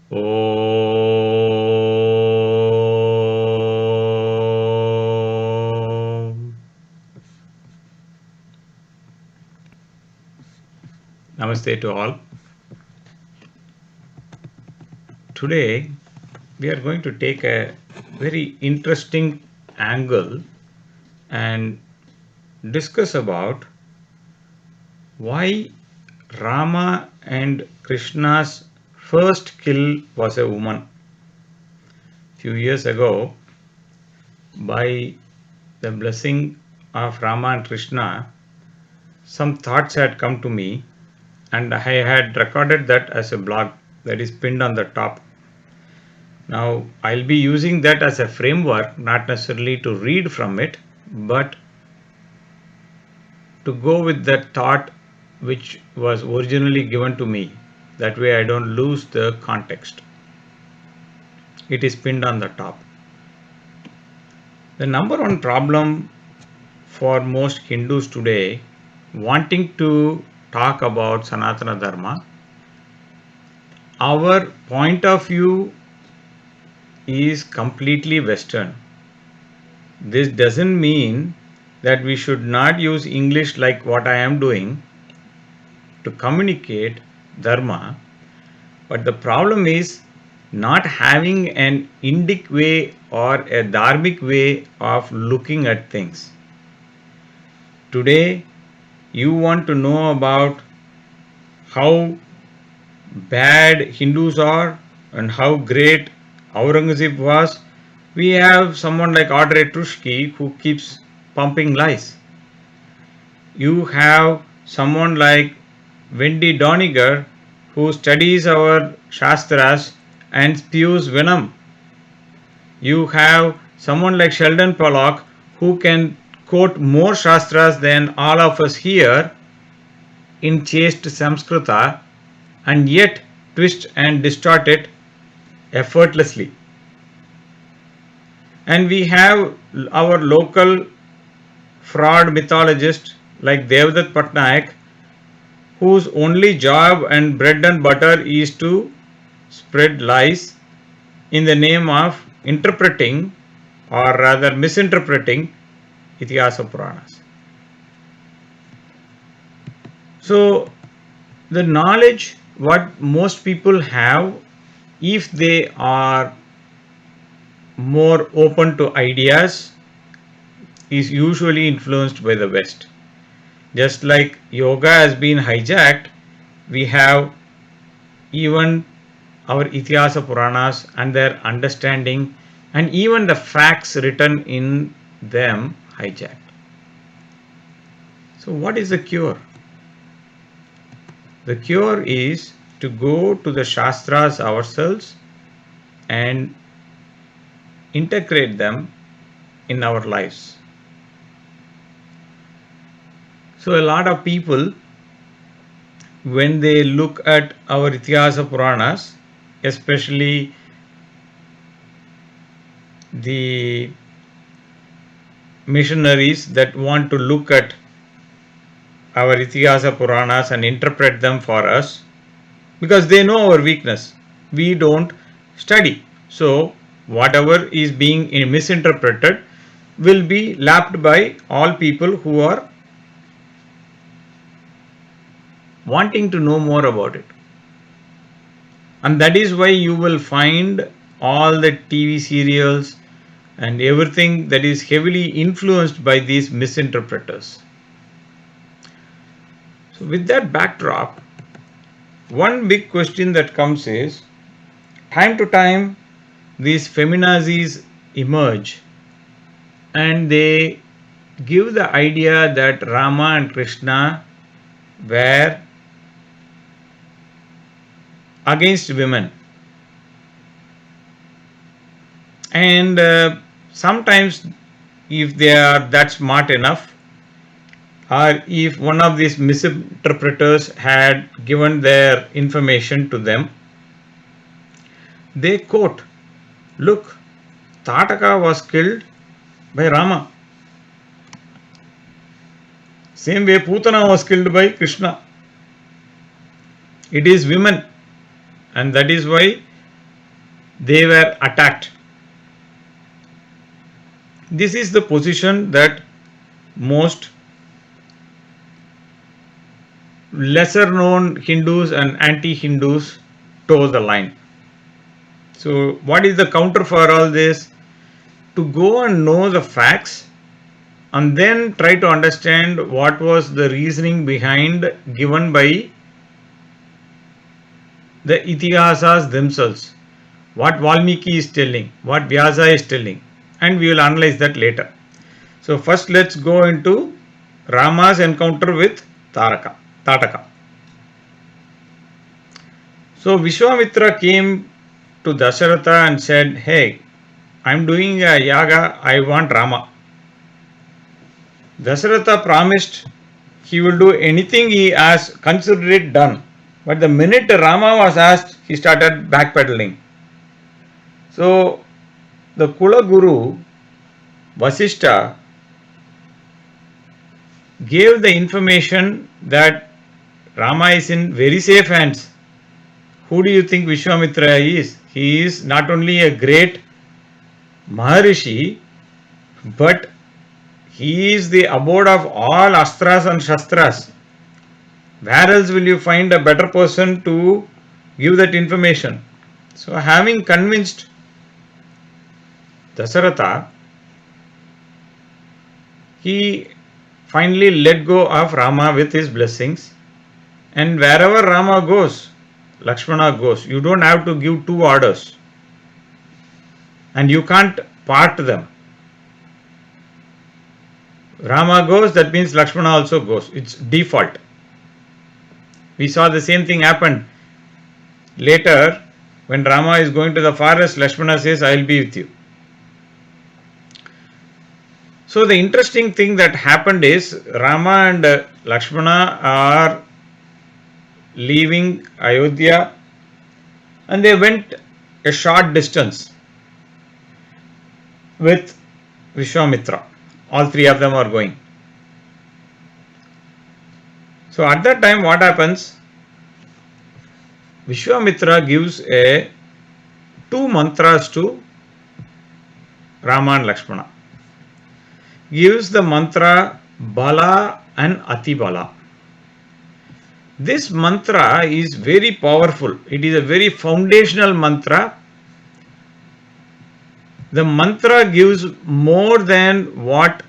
Om. Namaste to all. Today we are going to take a very interesting angle and discuss about why Rama and Krishna's first kill was a woman. Few years ago, by the blessing of Rama and Krishna, some thoughts had come to me and I had recorded that as a blog that is pinned on the top. Now I'll be using that as a framework, not necessarily to read from it, but to go with that thought which was originally given to me. That way I don't lose the context. It is pinned on the top. The number one problem for most Hindus today wanting to talk about Sanatana Dharma, our point of view is completely Western. This doesn't mean that we should not use English like what I am doing to communicate Dharma, but the problem is not having an Indic way or a Dharmic way of looking at things. Today, you want to know about how bad Hindus are and how great Aurangzeb was. We have someone like Audrey Truschke who keeps pumping lies. You have someone like Wendy Doniger who studies our Shastras and spews venom. You have someone like Sheldon Pollock who can quote more Shastras than all of us here in chaste Samskrita and yet twist and distort it effortlessly. And we have our local fraud mythologist like Devdutt Patnaik, whose only job and bread and butter is to spread lies in the name of interpreting or rather misinterpreting Itihasa Puranas. So the knowledge what most people have, if they are more open to ideas, is usually influenced by the West. Just like yoga has been hijacked, we have even our Itihasa Puranas and their understanding and even the facts written in them hijacked. So what is the cure? The cure is to go to the Shastras ourselves and integrate them in our lives. So a lot of people, when they look at our Itihasa Puranas, especially the missionaries that want to look at our Itihasa Puranas and interpret them for us, because they know our weakness. We don't study. So whatever is being misinterpreted will be lapped by all people who are wanting to know more about it. And that is why you will find all the TV serials and everything that is heavily influenced by these misinterpreters. So with that backdrop, one big question that comes is, time to time these feminazis emerge and they give the idea that Rama and Krishna were against women. And sometimes if they are that smart enough, or if one of these misinterpreters had given their information to them, they quote, look, Tataka was killed by Rama. Same way Putana was killed by Krishna. It is women, and that is why they were attacked. This is the position that most lesser known Hindus and anti-Hindus toe the line. So what is the counter for all this? To go and know the facts and then try to understand what was the reasoning behind given by the Itihasas themselves. What Valmiki is telling, what Vyasa is telling, and we will analyze that later. So first let's go into Rama's encounter with Tataka. So Vishwamitra came to Dasharatha and said, "Hey, I'm doing a yaga, I want Rama." Dasharatha promised he will do anything he asked, consider it done. But the minute Rama was asked, he started backpedaling. So the Kula Guru Vasishta gave the information that Rama is in very safe hands. Who do you think Vishwamitra is? He is not only a great Maharishi, but he is the abode of all Astras and Shastras. Where else will you find a better person to give that information? So having convinced Dasaratha, he finally let go of Rama with his blessings, and wherever Rama goes, Lakshmana goes. You don't have to give two orders, and you can't part them. Rama goes, that means Lakshmana also goes. It's default. We saw the same thing happen later when Rama is going to the forest. Lakshmana says, "I will be with you." So the interesting thing that happened is Rama and Lakshmana are leaving Ayodhya, and they went a short distance with Vishwamitra. All three of them are going. So at that time what happens? Vishwamitra gives two mantras to Rama and Lakshmana. Gives the mantra Bala and Atibala. This mantra is very powerful. It is a very foundational mantra. The mantra gives more than what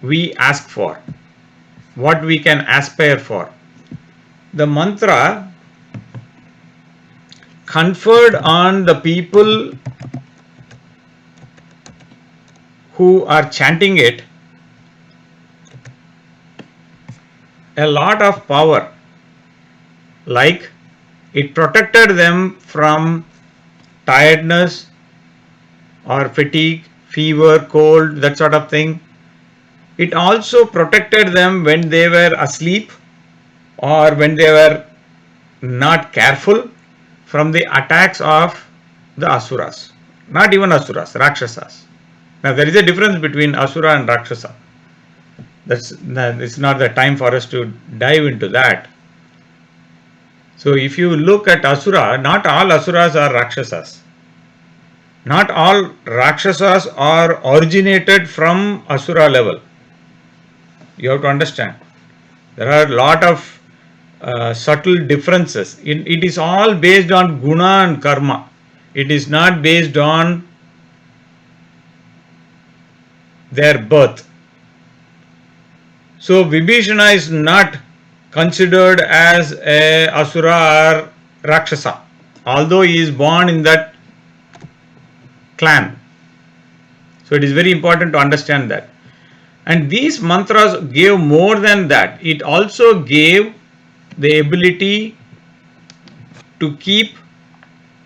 we ask for, what we can aspire for. The mantra conferred on the people who are chanting it a lot of power, like it protected them from tiredness or fatigue, fever, cold, that sort of thing. It also protected them when they were asleep or when they were not careful from the attacks of the Asuras. Not even Asuras, Rakshasas. Now there is a difference between Asura and Rakshasa. It's not the time for us to dive into that. So if you look at Asura, not all Asuras are Rakshasas. Not all Rakshasas are originated from Asura level. You have to understand. There are a lot of subtle differences. It is all based on guna and karma. It is not based on their birth. So Vibhishana is not considered as a Asura or Rakshasa, although he is born in that clan. So it is very important to understand that. And these mantras gave more than that. It also gave the ability to keep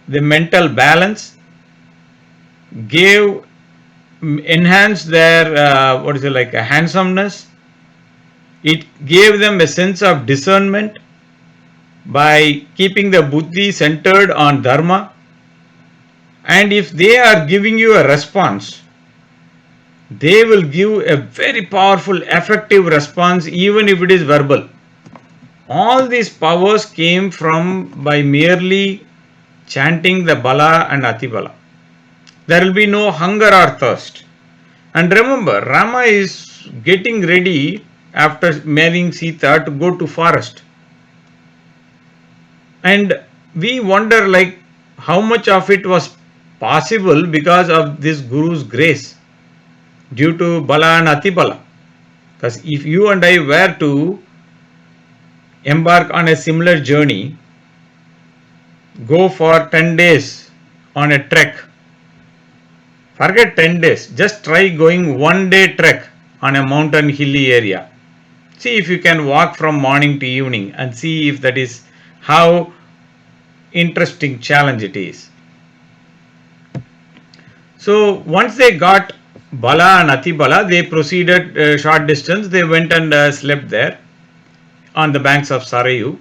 the mental balance, enhanced their handsomeness. It gave them a sense of discernment by keeping the buddhi centered on dharma. And if they are giving you a response, they will give a very powerful, effective response, even if it is verbal. All these powers came from by merely chanting the Bala and Atibala. There will be no hunger or thirst. And remember, Rama is getting ready after marrying Sita to go to forest. And we wonder like how much of it was possible because of this Guru's grace due to Bala and Atibala. Because if you and I were to embark on a similar journey, go for 10 days on a trek, forget 10 days, just try going 1 day trek on a mountain hilly area. See if you can walk from morning to evening and see if that is how interesting challenge it is. So once they got Bala and Atibala, they proceeded a short distance. They went and slept there on the banks of Sarayu.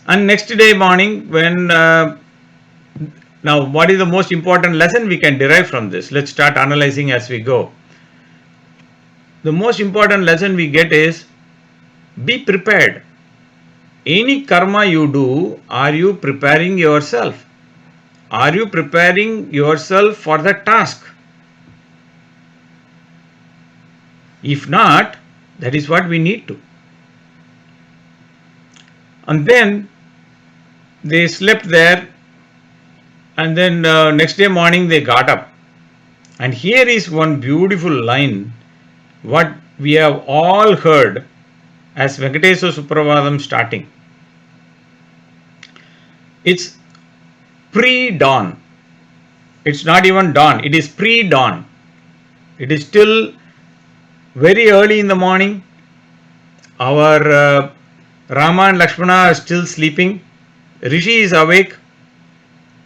And next day morning, when now what is the most important lesson we can derive from this? Let's start analyzing as we go. The most important lesson we get is be prepared. Any karma you do, are you preparing yourself? Are you preparing yourself for the task? If not, that is what we need to. And then they slept there, and then next day morning they got up. And here is one beautiful line, what we have all heard as Venkateswara Suprabhadam starting. It's pre-dawn. It's not even dawn, it is pre-dawn. It is still very early in the morning. Our Rama and Lakshmana are still sleeping. Rishi is awake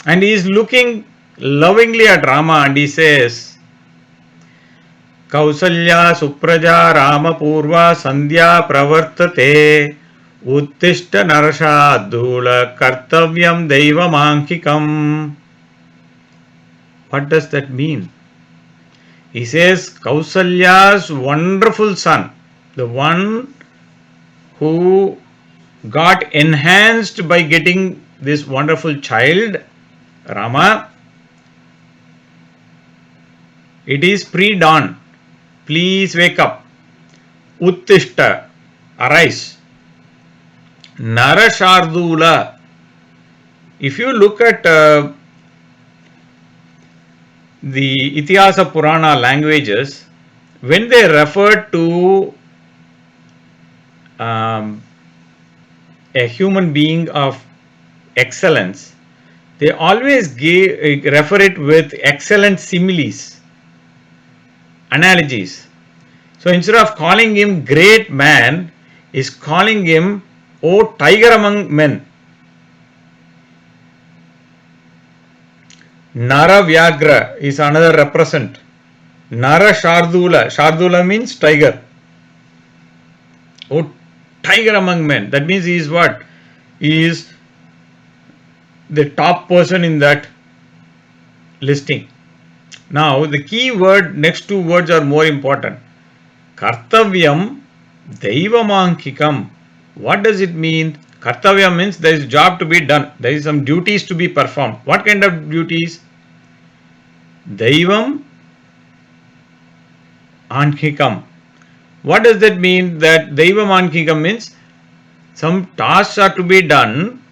and he is looking lovingly at Rama and he says, Kausalya Supraja Rama Purva Sandhya Pravartate Uttishta Narashadula Kartavyam Deivamankikam. What does that mean? He says Kausalya's wonderful son, the one who got enhanced by getting this wonderful child, Rama. It is pre-dawn. Please wake up. Uttishta, arise. Narashardula. If you look at the Itihasa Purana languages, when they refer to a human being of excellence, they always refer it with excellent similes, analogies. So instead of calling him great man, is calling him tiger among men. Nara Vyagra is another represent. Nara Shardula. Shardula means tiger. Tiger among men. That means he is what? He is the top person in that listing. Now the key word, next two words are more important. Kartavyam Deivamankikam. What does it mean? Kartavya means there is a job to be done. There is some duties to be performed. What kind of duties? Daivam Ankikam. What does that mean? That Daivam Ankikam means some tasks are to be done.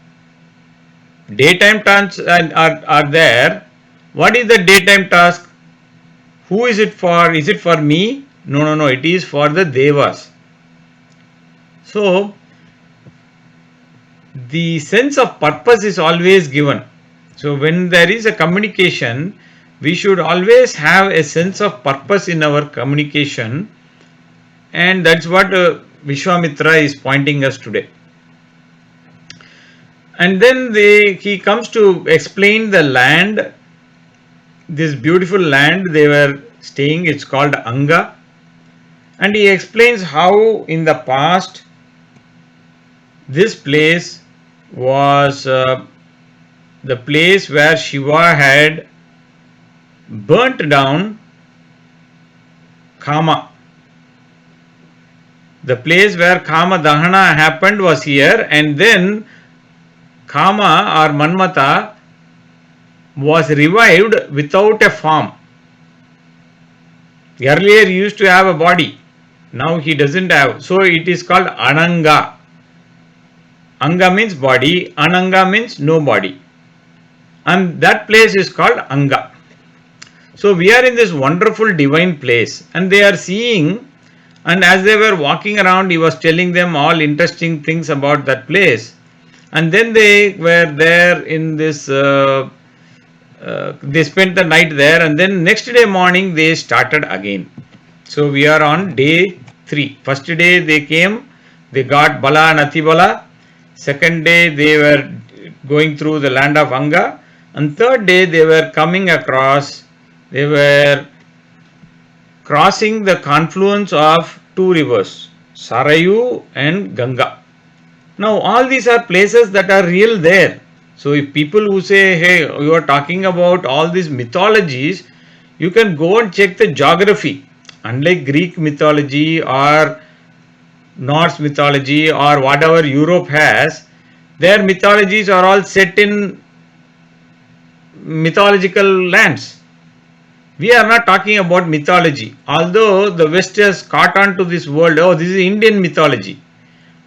Daytime tasks are there. What is the daytime task? Who is it for? Is it for me? No. It is for the Devas. So, the sense of purpose is always given. So, when there is a communication, we should always have a sense of purpose in our communication, and that's what Vishwamitra is pointing us today. And then he comes to explain the land, this beautiful land they were staying. It's called Anga, and he explains how in the past this place was the place where Shiva had burnt down Kama. The place where Kama Dahana happened was here, and then Kama or Manmata was revived without a form. Earlier he used to have a body. Now he doesn't have. So it is called Ananga. Anga means body. Ananga means no body. And that place is called Anga. So we are in this wonderful divine place, and they are seeing, and as they were walking around, he was telling them all interesting things about that place. And then they were there in this, they spent the night there, and then next day morning they started again. So we are on day 3. First day they came, they got Bala and Atibala. Second day they were going through the land of Anga. And third day they were coming across, they were crossing the confluence of 2 rivers, Sarayu and Ganga. Now all these are places that are real there. So if people who say, hey, you are talking about all these mythologies, you can go and check the geography. Unlike Greek mythology or Norse mythology or whatever Europe has, their mythologies are all set in mythological lands. We are not talking about mythology. Although the West has caught on to this world, oh, this is Indian mythology.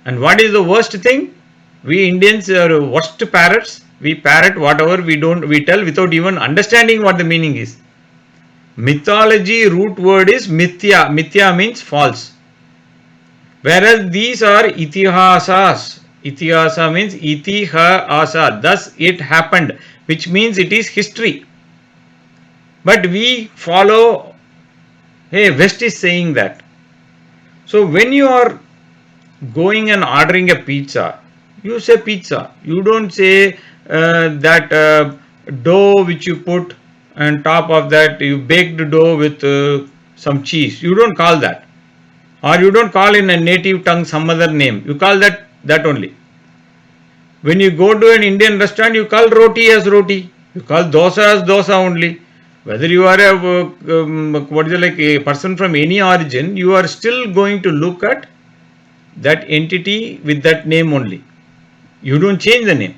And what is the worst thing? We Indians are worst parrots. We parrot whatever we tell without even understanding what the meaning is. Mythology root word is mithya. Mithya means false. Whereas these are itihasas. Itihasa means itihasa. Thus it happened, which means it is history. But we follow, hey, West is saying that. So when you are going and ordering a pizza, you say pizza. You don't say that dough which you put on top of that, you baked dough with some cheese. You don't call that. Or you don't call in a native tongue some other name. You call that only. When you go to an Indian restaurant, you call roti as roti. You call dosa as dosa only. Whether you are a person from any origin, you are still going to look at that entity with that name only. You don't change the name.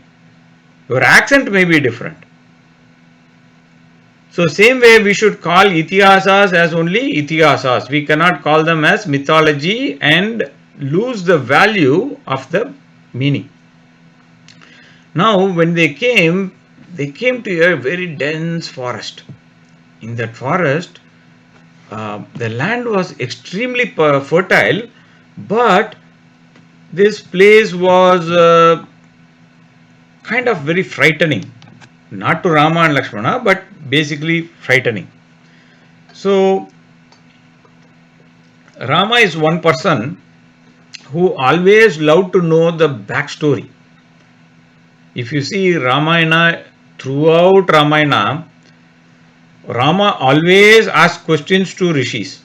Your accent may be different. So same way we should call itihasas as only itihasas. We cannot call them as mythology and lose the value of the meaning. Now when they came to a very dense forest. In that forest, the land was extremely fertile, but this place was kind of very frightening. Not to Rama and Lakshmana, but basically frightening. So Rama is one person who always loved to know the backstory. If you see Ramayana, throughout Ramayana, Rama always asks questions to rishis.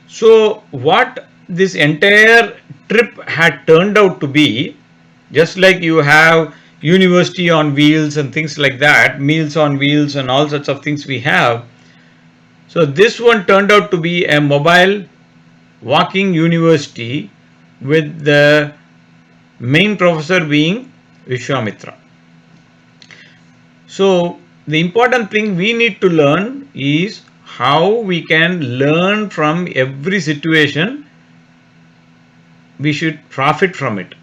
So what this entire trip had turned out to be, just like you have university on wheels and things like that, meals on wheels and all sorts of things we have. So this one turned out to be a mobile walking university with the main professor being Vishwamitra. So the important thing we need to learn is how we can learn from every situation. We should profit from it.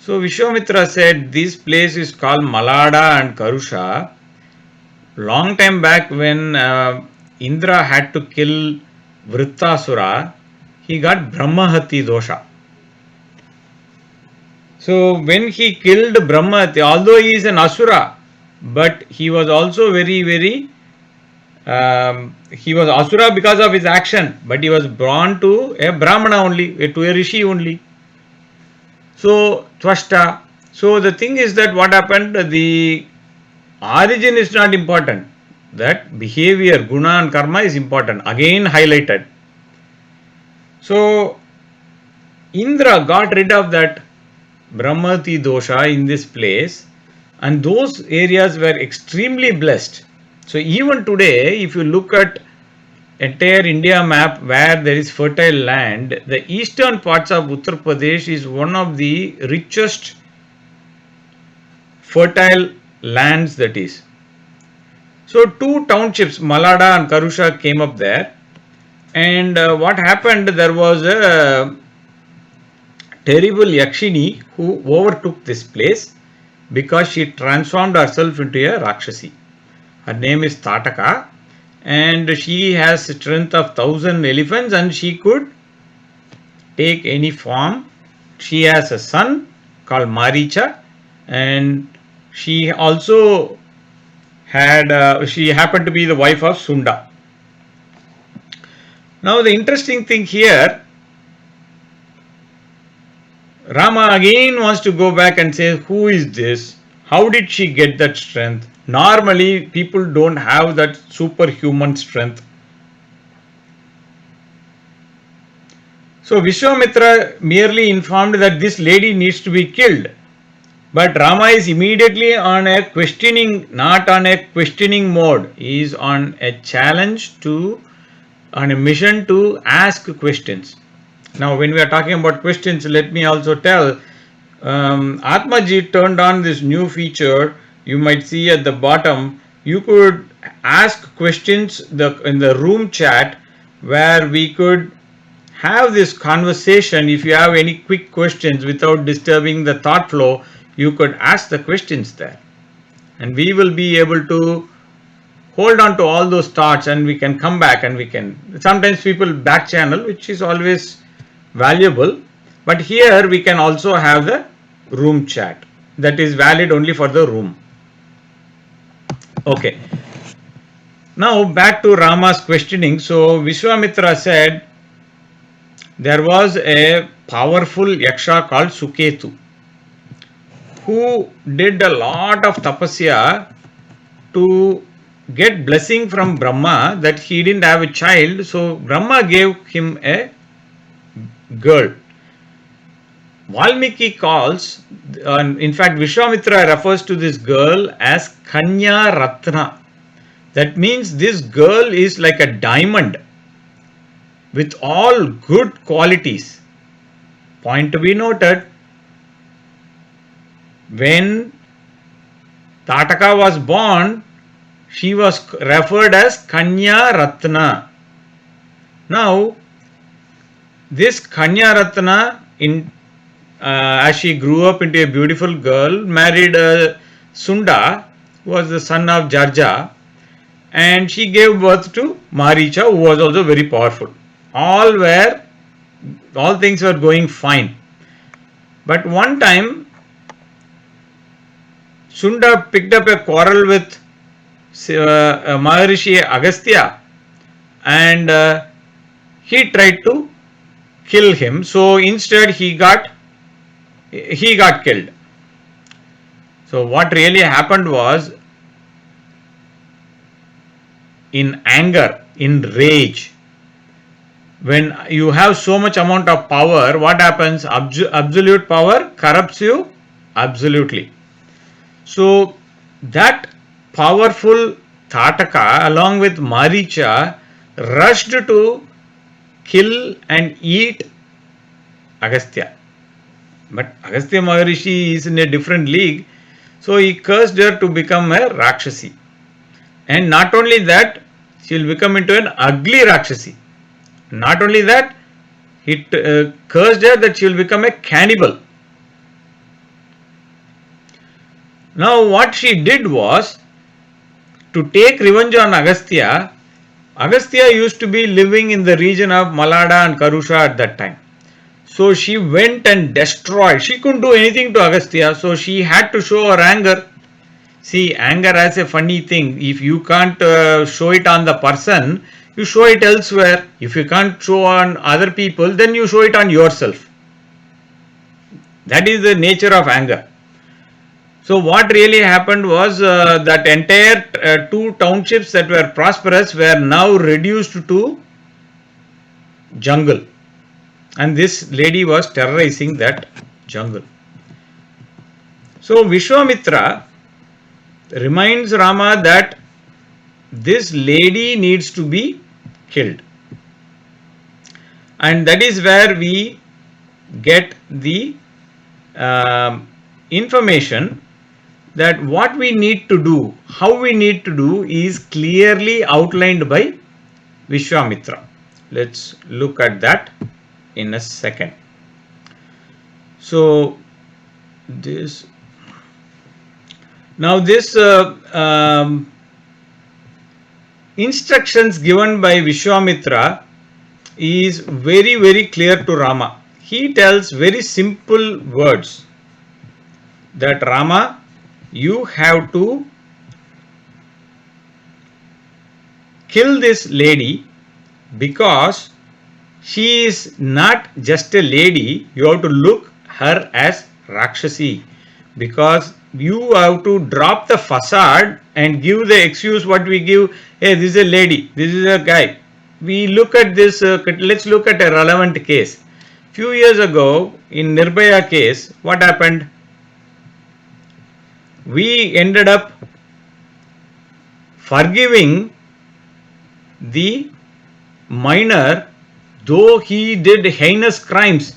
So Vishwamitra said this place is called Malada and Karusha. Long time back when Indra had to kill Vrittasura, he got Brahmahati dosha. So when he killed Brahmahati, although he is an Asura, but he was also very, very, he was Asura because of his action, but he was born to a Brahmana only, to a Rishi only. So, Twashta. So the thing is that what happened, the origin is not important. That behavior, guna and karma is important. Again highlighted. So Indra got rid of that Brahmati dosha in this place, and those areas were extremely blessed. So even today, if you look at entire India map where there is fertile land, the eastern parts of Uttar Pradesh is one of the richest fertile lands that is. So two townships, Malada and Karusha, came up there. And what happened, there was a terrible Yakshini who overtook this place because she transformed herself into a Rakshasi. Her name is Tataka, and she has strength of 1,000 elephants, and she could take any form. She has a son called Maricha, and she also she happened to be the wife of Sunda. Now the interesting thing here, Rama again wants to go back and say, who is this? How did she get that strength? Normally, people don't have that superhuman strength. So Vishwamitra merely informed that this lady needs to be killed. But Rama is immediately on a questioning, not on a questioning mode. He is on a challenge to, on a mission to ask questions. Now, when we are talking about questions, let me also tell Atmaji turned on this new feature. You might see at the bottom, you could ask questions in the room chat where we could have this conversation. If you have any quick questions without disturbing the thought flow, you could ask the questions there. And we will be able to hold on to all those thoughts, and we can come back and we can, sometimes people back channel, which is always valuable, but here we can also have the room chat that is valid only for the room. Okay, now back to Rama's questioning. So Vishwamitra said there was a powerful yaksha called Suketu who did a lot of tapasya to get blessing from Brahma that he didn't have a child, so Brahma gave him a girl. Valmiki calls, in fact Vishwamitra refers to this girl as Kanya Ratna. That means this girl is like a diamond with all good qualities. Point to be noted, when Tataka was born, she was referred as Kanya Ratna. Now, this Kanya Ratna, as she grew up into a beautiful girl, married Sunda, who was the son of Jarja, and she gave birth to Maricha, who was also very powerful. All things were going fine. But one time, Sunda picked up a quarrel with Maharishi Agastya, and he tried to kill him. So instead he got killed. So what really happened was, in anger, in rage, when you have so much amount of power, what happens? Absolute power corrupts you absolutely. So that powerful Tataka along with Maricha rushed to kill and eat Agastya. But Agastya Maharishi is in a different league, so he cursed her to become a Rakshasi. And not only that, she will become into an ugly Rakshasi. Not only that, he cursed her that she will become a cannibal. Now what she did was, to take revenge on Agastya. Agastya used to be living in the region of Malada and Karusha at that time. So she went and destroyed. She couldn't do anything to Agastya, so she had to show her anger. See, anger has a funny thing. If you can't show it on the person, you show it elsewhere. If you can't show on other people, then you show it on yourself. That is the nature of anger. So what really happened was, that entire two townships that were prosperous were now reduced to jungle, and this lady was terrorizing that jungle. So Vishwamitra reminds Rama that this lady needs to be killed, and that is where we get the information that what we need to do, how we need to do is clearly outlined by Vishwamitra. Let's look at that in a second. So this instructions given by Vishwamitra is very, very clear to Rama. He tells very simple words that Rama, you have to kill this lady because she is not just a lady. You have to look her as Rakshasi, because you have to drop the facade and give the excuse what we give. Hey, this is a lady, this is a guy. We look at this, let's look at a relevant case. Few years ago in Nirbhaya case, what happened? We ended up forgiving the minor, though he did heinous crimes.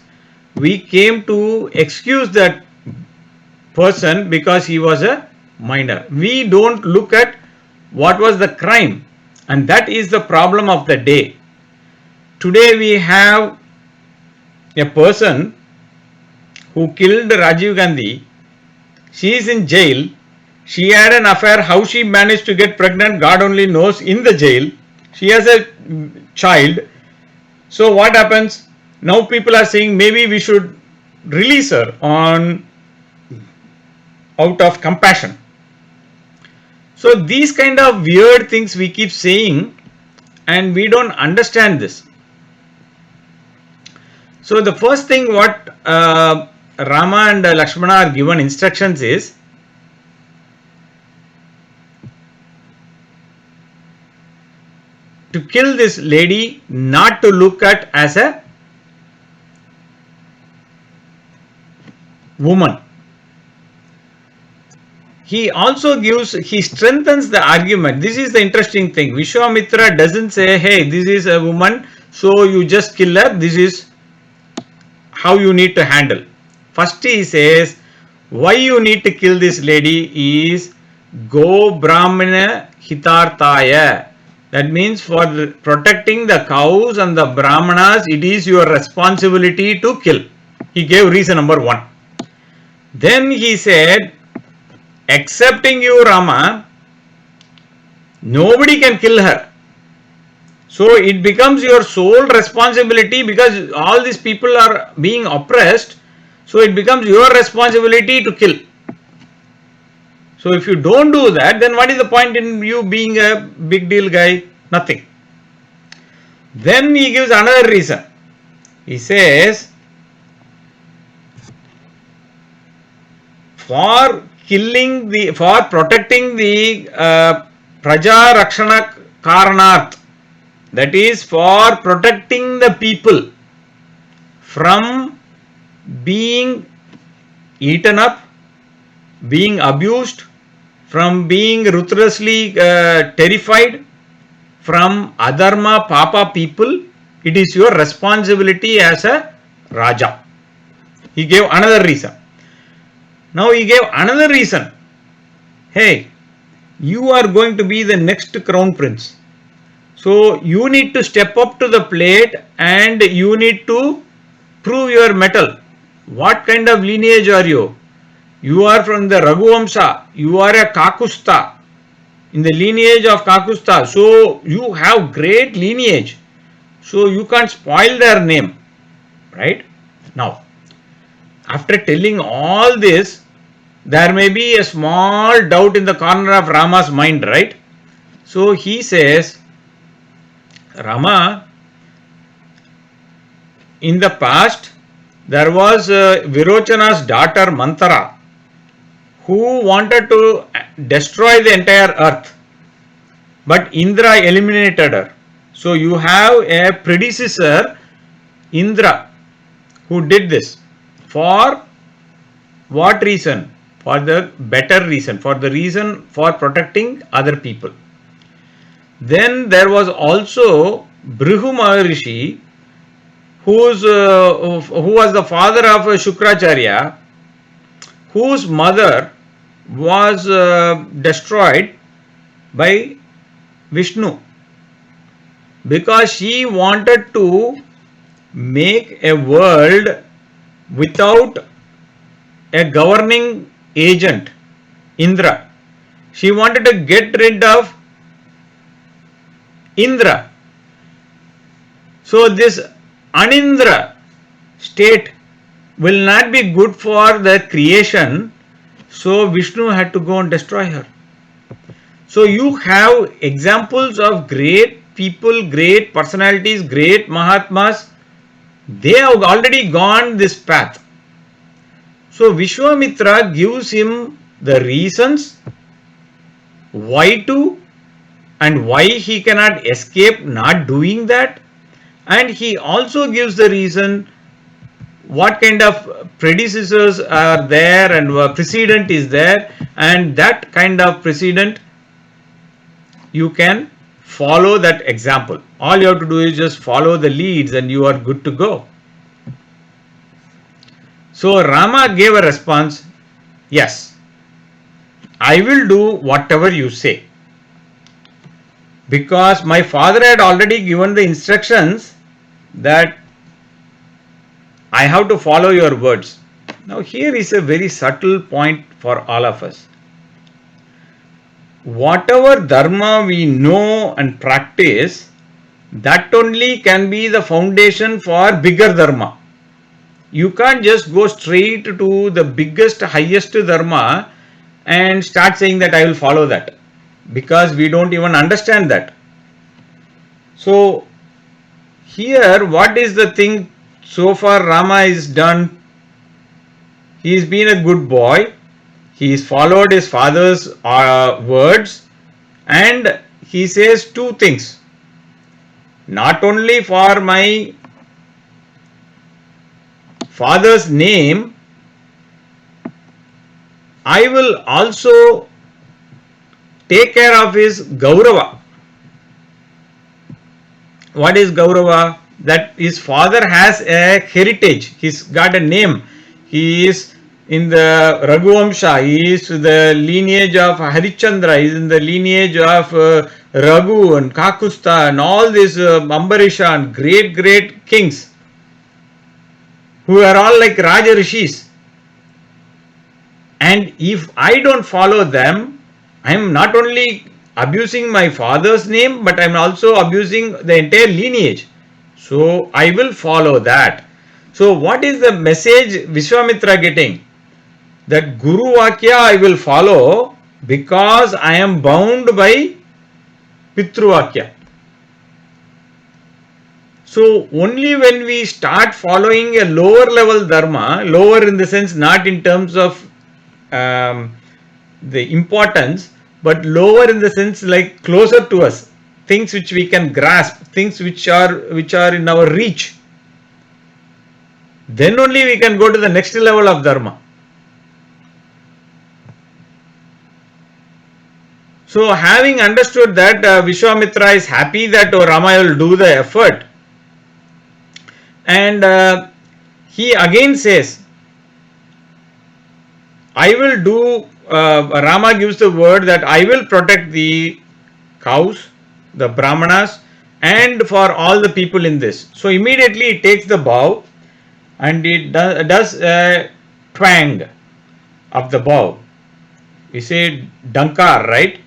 We came to excuse that person because he was a minor. We don't look at what was the crime, and that is the problem of the day. Today we have a person who killed Rajiv Gandhi. She is in jail. She had an affair. How she managed to get pregnant, God only knows, in the jail. She has a child. So what happens? Now people are saying maybe we should release her out of compassion. So these kind of weird things we keep saying, and we don't understand this. So the first thing what Rama and Lakshmana are given instructions is to kill this lady, not to look at as a woman. He strengthens the argument. This is the interesting thing. Vishwamitra doesn't say, hey, this is a woman, so you just kill her. This is how you need to handle. First he says, why you need to kill this lady is Go Brahmana Hitarthaya. That means for protecting the cows and the Brahmanas, it is your responsibility to kill. He gave reason number 1. Then he said, excepting you, Rama, nobody can kill her. So it becomes your sole responsibility, because all these people are being oppressed. So it becomes your responsibility to kill. So if you don't do that, then what is the point in you being a big deal guy? Nothing. Then he gives another reason. He says, for protecting the Praja Rakshana Karanarth, that is for protecting the people from being eaten up, being abused, from being ruthlessly terrified, from adharma papa people, it is your responsibility as a Raja. He gave another reason. Now he gave another reason. Hey, you are going to be the next crown prince. So you need to step up to the plate and you need to prove your mettle. What kind of lineage are you? You are from the Raghuvamsa. You are a Kakusta. In the lineage of Kakusta. So you have great lineage. So you can't spoil their name. Right? Now, after telling all this, there may be a small doubt in the corner of Rama's mind, right? So he says, Rama, in the past, there was Virochana's daughter Mantara, who wanted to destroy the entire earth. But Indra eliminated her. So you have a predecessor, Indra, who did this. For what reason? For the better reason, for the reason for protecting other people. Then there was also Bhrigu Maharishi, who was the father of Shukracharya, whose mother was destroyed by Vishnu, because she wanted to make a world without a governing agent, Indra. She wanted to get rid of Indra. So this Anindra state will not be good for the creation. So Vishnu had to go and destroy her. So you have examples of great people, great personalities, great Mahatmas. They have already gone this path. So Vishwamitra gives him the reasons why to and why he cannot escape not doing that, and he also gives the reason what kind of predecessors are there and precedent is there, and that kind of precedent you can follow that example. All you have to do is just follow the leads and you are good to go. So Rama gave a response, yes, I will do whatever you say, because my father had already given the instructions that I have to follow your words. Now here is a very subtle point for all of us. Whatever dharma we know and practice, that only can be the foundation for bigger dharma. You can't just go straight to the biggest, highest dharma and start saying that I will follow that, because we don't even understand that. So here, what is the thing so far Rama is done? He has been a good boy. He has followed his father's words, and he says two things. Not only for my father's name, I will also take care of his Gaurava. What is Gaurava? That his father has a heritage. He's got a name. He is in the Raghuvamsha. He is the lineage of Harichandra. He is in the lineage of Raghu and Kakusta and all these Ambarisha and great kings who are all like Raja Rishis. And if I don't follow them, I am not only abusing my father's name, but I am also abusing the entire lineage. So I will follow that. So what is the message Vishwamitra getting? That Guru Vakya I will follow because I am bound by Pitru Vakya. So only when we start following a lower level dharma, lower in the sense not in terms of the importance, but lower in the sense like closer to us, things which we can grasp, things which are in our reach, then only we can go to the next level of dharma. So having understood that, Vishwamitra is happy that Rama will do the effort, and he again says, I will do, Rama gives the word that I will protect the cows, the brahmanas, and for all the people in this. So immediately he takes the bow and it does a twang of the bow. We say dankar, right?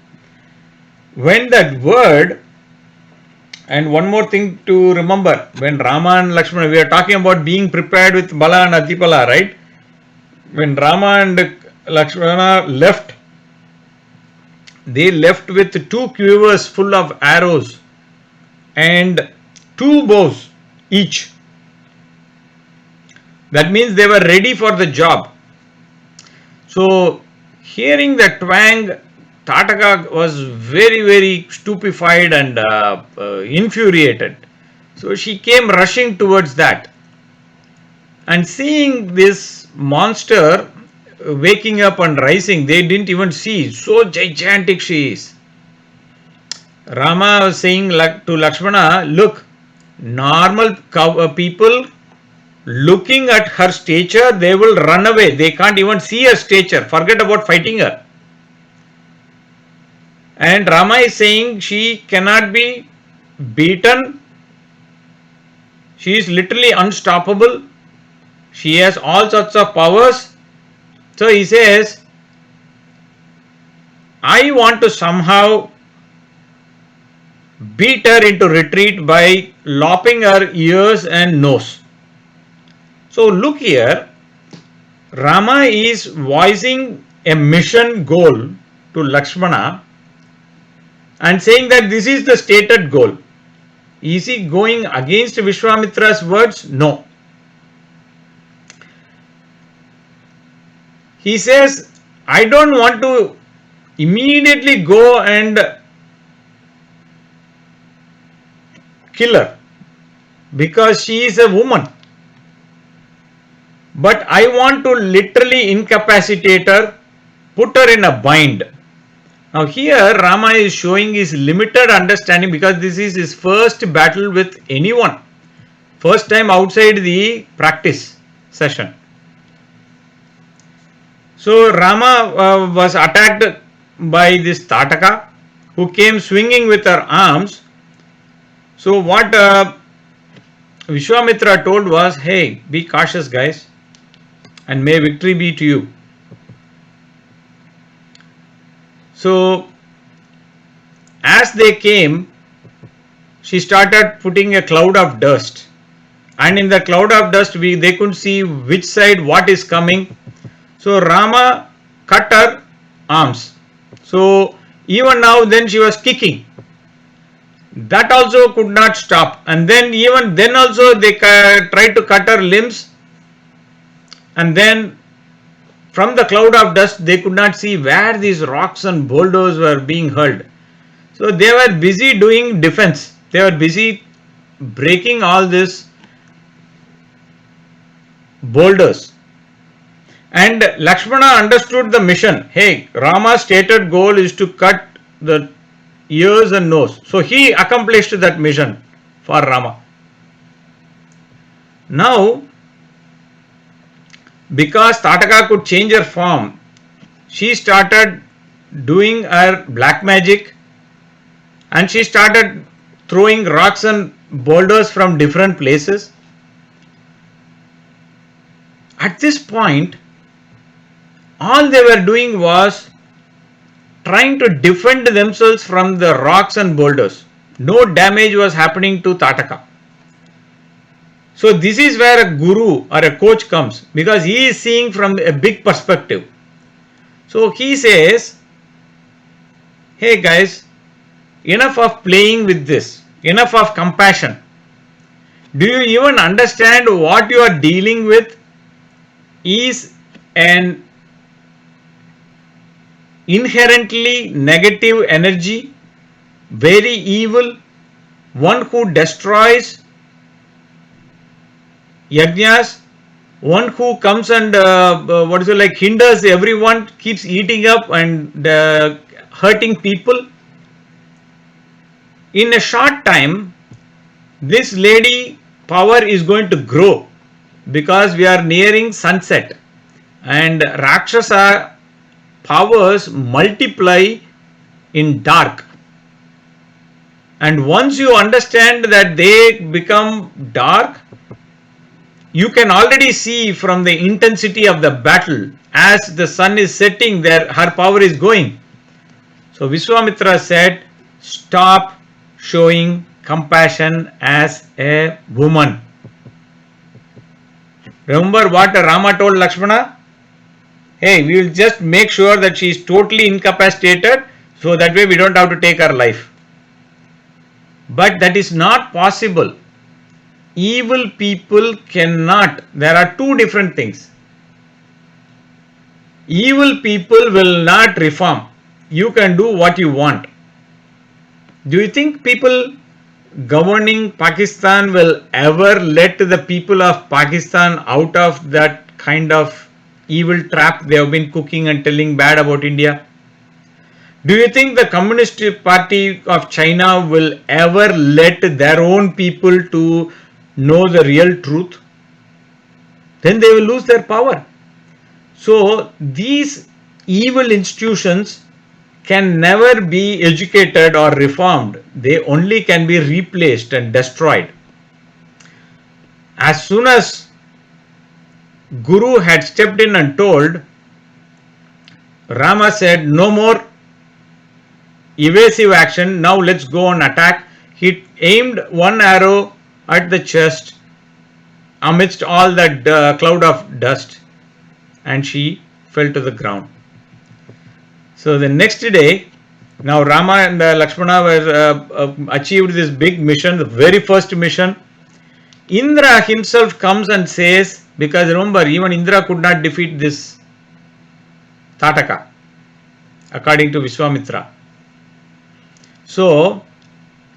When that word, and one more thing to remember, when Rama and Lakshmana, we are talking about being prepared with Bala and Adipala, right? When Rama and Lakshmana left, they left with 2 quivers full of arrows and 2 bows each. That means they were ready for the job. So hearing the twang, Tataka was very stupefied and infuriated. So she came rushing towards that. And seeing this monster waking up and rising, they didn't even see. So gigantic she is. Rama was saying to Lakshmana, look, normal people looking at her stature, they will run away. They can't even see her stature. Forget about fighting her. And Rama is saying she cannot be beaten. She is literally unstoppable. She has all sorts of powers. So he says, I want to somehow beat her into retreat by lopping her ears and nose. So look here, Rama is voicing a mission goal to Lakshmana and saying that this is the stated goal. Is he going against Vishwamitra's words? No. He says, I don't want to immediately go and kill her because she is a woman. But I want to literally incapacitate her, put her in a bind. Now here Rama is showing his limited understanding because this is his first battle with anyone. First time outside the practice session. So Rama was attacked by this Tataka who came swinging with her arms. So what Vishwamitra told was, hey, be cautious guys and may victory be to you. So as they came, she started putting a cloud of dust, and in the cloud of dust they couldn't see which side what is coming. So Rama cut her arms. So even now then she was kicking. That also could not stop, and then even then also they tried to cut her limbs, and then from the cloud of dust they could not see where these rocks and boulders were being hurled. So they were busy doing defense. They were busy breaking all these boulders. And Lakshmana understood the mission. Hey, Rama's stated goal is to cut the ears and nose. So he accomplished that mission for Rama. Now, because Tataka could change her form, she started doing her black magic and she started throwing rocks and boulders from different places. At this point, all they were doing was trying to defend themselves from the rocks and boulders. No damage was happening to Tataka. So this is where a guru or a coach comes, because he is seeing from a big perspective. So he says, hey guys, enough of playing with this, enough of compassion. Do you even understand what you are dealing with is an inherently negative energy, very evil, one who destroys yajnas, one who comes and hinders everyone, keeps eating up and hurting people. In a short time, this lady power is going to grow because we are nearing sunset, and Rakshasa powers multiply in dark. And once you understand that they become dark, you can already see from the intensity of the battle as the sun is setting there, her power is going. So Vishwamitra said, stop showing compassion as a woman. Remember what Rama told Lakshmana? Hey, we will just make sure that she is totally incapacitated, so that way we don't have to take her life. But that is not possible. Evil people cannot. There are two different things. Evil people will not reform. You can do what you want. Do you think people governing Pakistan will ever let the people of Pakistan out of that kind of evil trap they have been cooking and telling bad about India? Do you think the Communist Party of China will ever let their own people to know the real truth? Then they will lose their power. So these evil institutions can never be educated or reformed. They only can be replaced and destroyed. As soon as Guru had stepped in and told, Rama said, no more evasive action, now let's go on attack. He aimed one arrow at the chest amidst all that cloud of dust, and she fell to the ground. So the next day, now Rama and Lakshmana were achieved this big mission, the very first mission. Indra himself comes and says, because remember, even Indra could not defeat this Tataka, according to Vishwamitra. So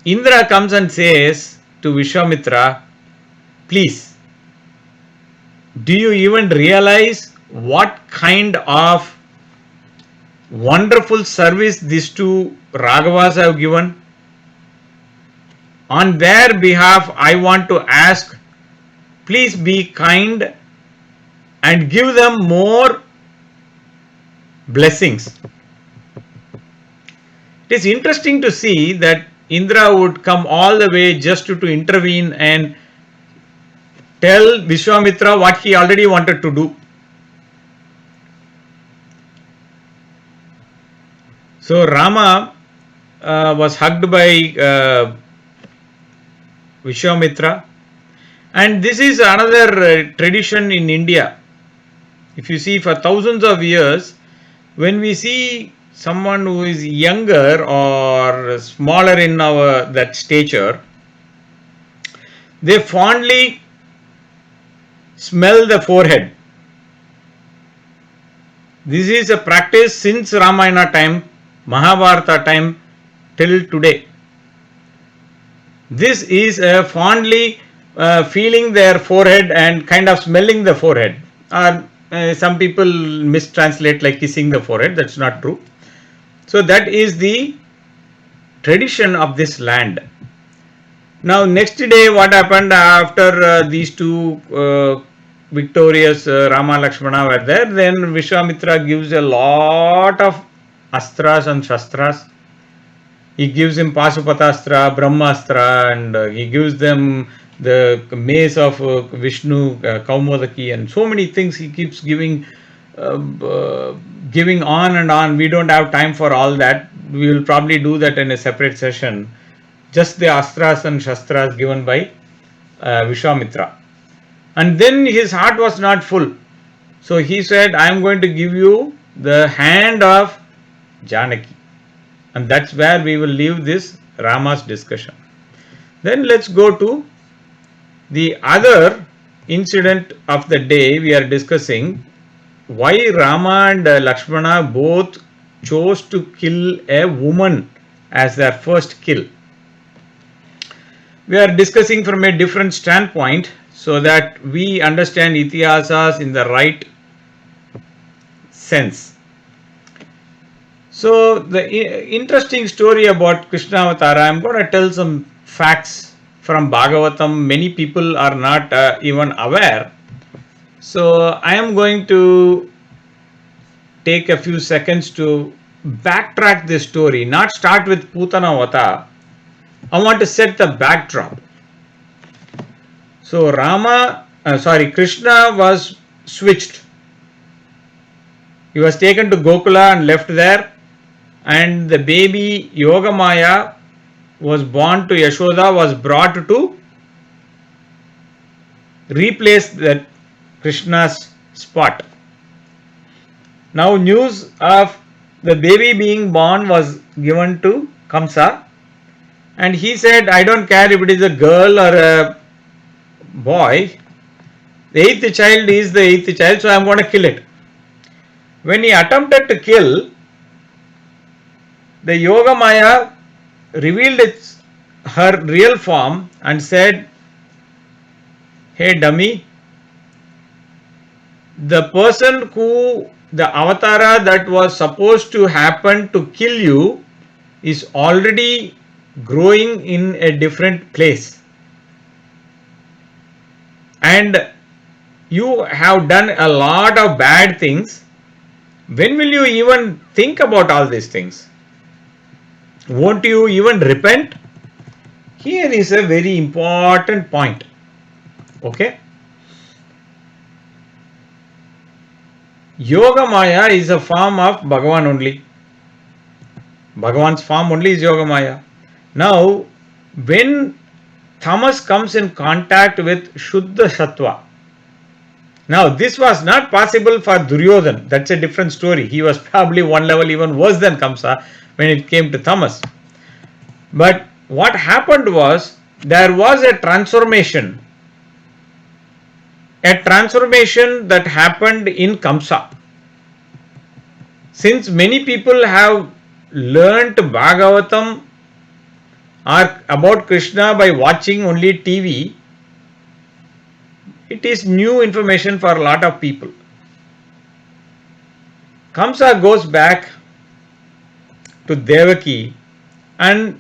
Indra comes and says to Vishwamitra, please, do you even realize what kind of wonderful service these two Raghavas have given? On their behalf, I want to ask, please be kind and give them more blessings. It is interesting to see that Indra would come all the way just to intervene and tell Vishwamitra what he already wanted to do. So Rama was hugged by Vishwamitra, and this is another tradition in India. If you see, for thousands of years, when we see someone who is younger or smaller in that stature, they fondly smell the forehead. This is a practice since Ramayana time, Mahabharata time till today. This is fondly feeling their forehead and kind of smelling the forehead. Some people mistranslate like kissing the forehead. That's not true. So that is the tradition of this land. Now next day, what happened after these two victorious Rama Lakshmana were there? Then Vishwamitra gives a lot of astras and shastras. He gives him Pasupatastra, Brahmastra, and he gives them the mace of Vishnu, Kaumodaki, and so many things he keeps giving on and on. We don't have time for all that. We will probably do that in a separate session. Just the astras and shastras given by Vishwamitra. And then his heart was not full. So he said, I am going to give you the hand of Janaki. And that's where we will leave this Rama's discussion. Then let's go to the other incident of the day. We are discussing why Rama and Lakshmana both chose to kill a woman as their first kill. We are discussing from a different standpoint so that we understand Itihasas in the right sense. So the interesting story about Krishna Avatara, I am going to tell some facts from Bhagavatam. Many people are not even aware. So I am going to take a few seconds to backtrack this story, not start with Putanavata. I want to set the backdrop. So Krishna was switched. He was taken to Gokula and left there, and the baby Yogamaya was born to Yashoda, was brought to replace that Krishna's spot. Now news of the baby being born was given to Kamsa, and he said, I don't care if it is a girl or a boy, the eighth child is the eighth child, so I am going to kill it. When he attempted to kill, the Yogamaya revealed her real form and said, hey dummy, the person the avatara that was supposed to happen to kill you is already growing in a different place. And you have done a lot of bad things. When will you even think about all these things? Won't you even repent? Here is a very important point. Okay? Yoga Maya is a form of Bhagavan only. Bhagavan's form only is Yoga Maya. Now, when tamas comes in contact with Shuddha Sattva, now this was not possible for Duryodhan. That's a different story. He was probably one level even worse than Kamsa when it came to tamas. But what happened was there was a transformation that happened in Kamsa. Since many people have learnt Bhagavatam or about Krishna by watching only TV, it is new information for a lot of people. Kamsa goes back to Devaki and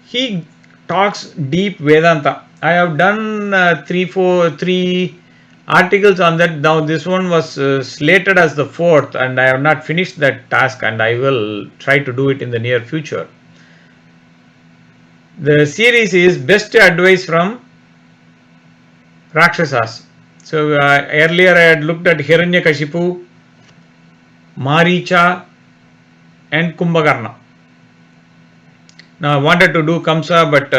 he talks deep Vedanta. I have done three articles on that. Now this one was slated as the fourth and I have not finished that task, and I will try to do it in the near future. The series is best advice from Rakshasas. So earlier I had looked at Hiranyakashipu, Maricha and Kumbhakarna. Now I wanted to do Kamsa, but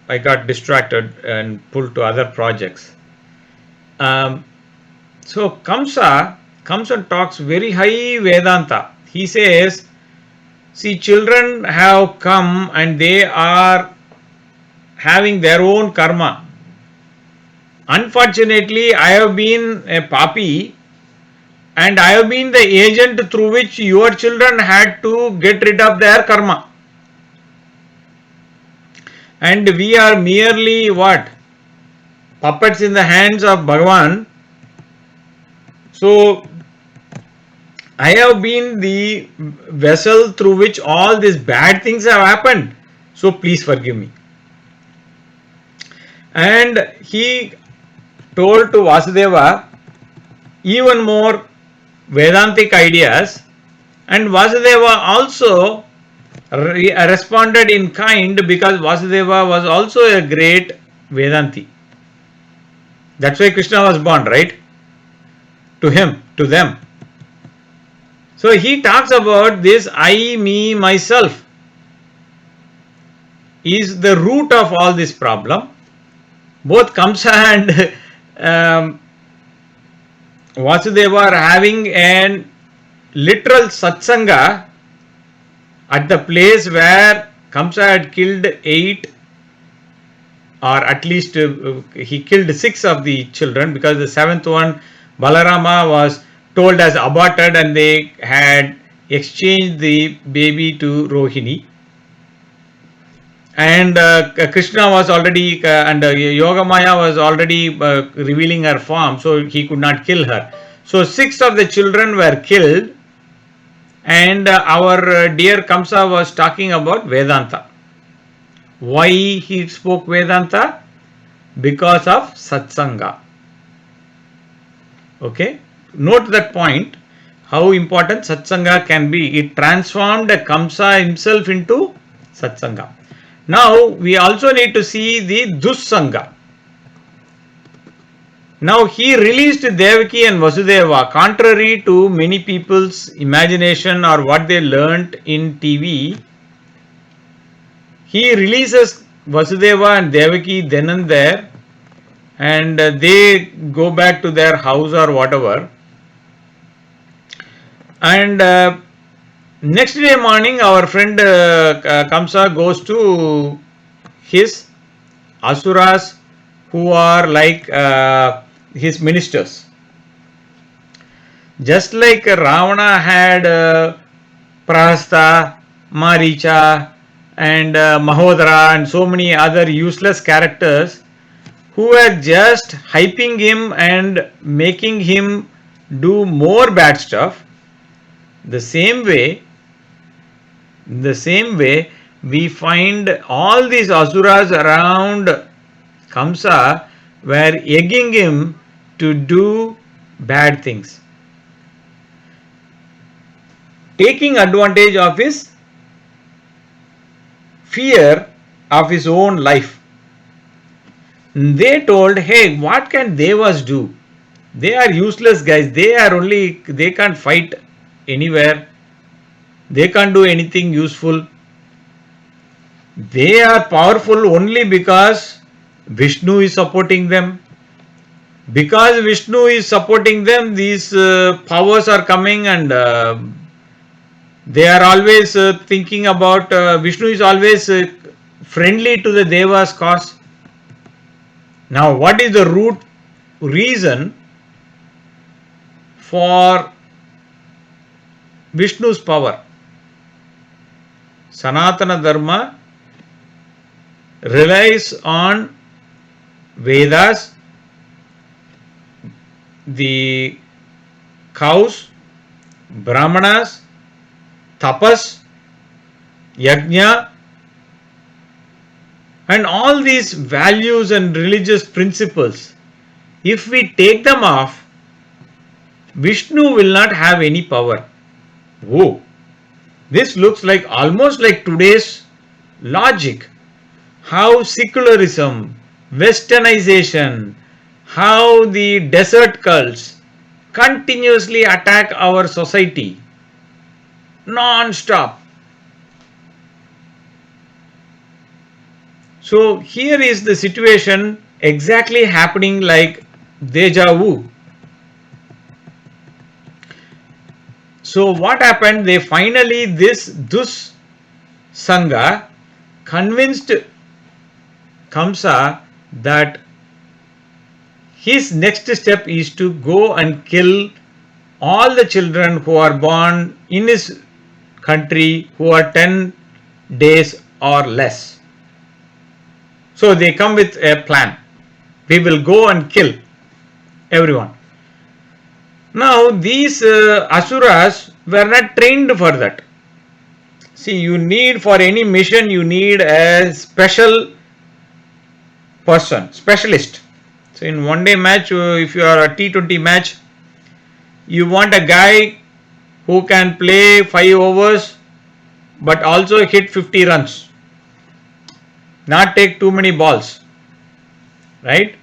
I got distracted and pulled to other projects. So Kamsa comes and talks very high Vedanta. He says, see, children have come and they are having their own karma. Unfortunately, I have been a papi and I have been the agent through which your children had to get rid of their karma. And we are merely what? Puppets in the hands of Bhagavan. So, I have been the vessel through which all these bad things have happened. So, please forgive me. And he told to Vasudeva even more Vedantic ideas, and Vasudeva also responded in kind, because Vasudeva was also a great Vedanti. That's why Krishna was born, right? To them. So he talks about this I, me, myself is the root of all this problem. Both Kamsa and Vasudeva are having an literal satsanga at the place where Kamsa had killed 8, or at least he killed 6 of the children, because the 7th one, Balarama, was told as aborted and they had exchanged the baby to Rohini. And Krishna was already, and Yogamaya was already revealing her form, so he could not kill her. So 6 of the children were killed, and our dear Kamsa was talking about Vedanta. Why he spoke Vedanta? Because of Satsanga. Okay, note that point, how important Satsanga can be. It transformed Kamsa himself into Satsanga. Now we also need to see the Dussanga. Now he released Devaki and Vasudeva, contrary to many people's imagination or what they learnt in TV. He releases Vasudeva and Devaki then and there, and they go back to their house or whatever. And next day morning, our friend Kamsa goes to his Asuras, who are like his ministers. Just like Ravana had Prahasta, Maricha, and Mahodara, and so many other useless characters who were just hyping him and making him do more bad stuff. The same way, we find all these asuras around Kamsa were egging him to do bad things, taking advantage of his fear of his own life. They told, hey, what can Devas do? They are useless guys. They can't fight anywhere. They can't do anything useful. They are powerful only because Vishnu is supporting them. Because Vishnu is supporting them, these powers are coming, and they are always thinking about Vishnu is always friendly to the Devas' cause. Now, what is the root reason for Vishnu's power? Sanatana Dharma relies on Vedas, the cows, Brahmanas, tapas, yajna, and all these values and religious principles. If we take them off, Vishnu will not have any power. Whoa, this looks like almost like today's logic. How secularism, westernization, how the desert cults continuously attack our society non-stop. So here is the situation exactly happening like deja vu. So what happened? They finally, this Sangha convinced Kamsa that his next step is to go and kill all the children who are born in his country who are 10 days or less. So they come with a plan. We will go and kill everyone. Now these Asuras were not trained for that. See, you need for any mission, you need a special person, specialist. So in one day match, if you are a T20 match, you want a guy who can play 5 overs but also hit 50 runs, not take too many balls, right?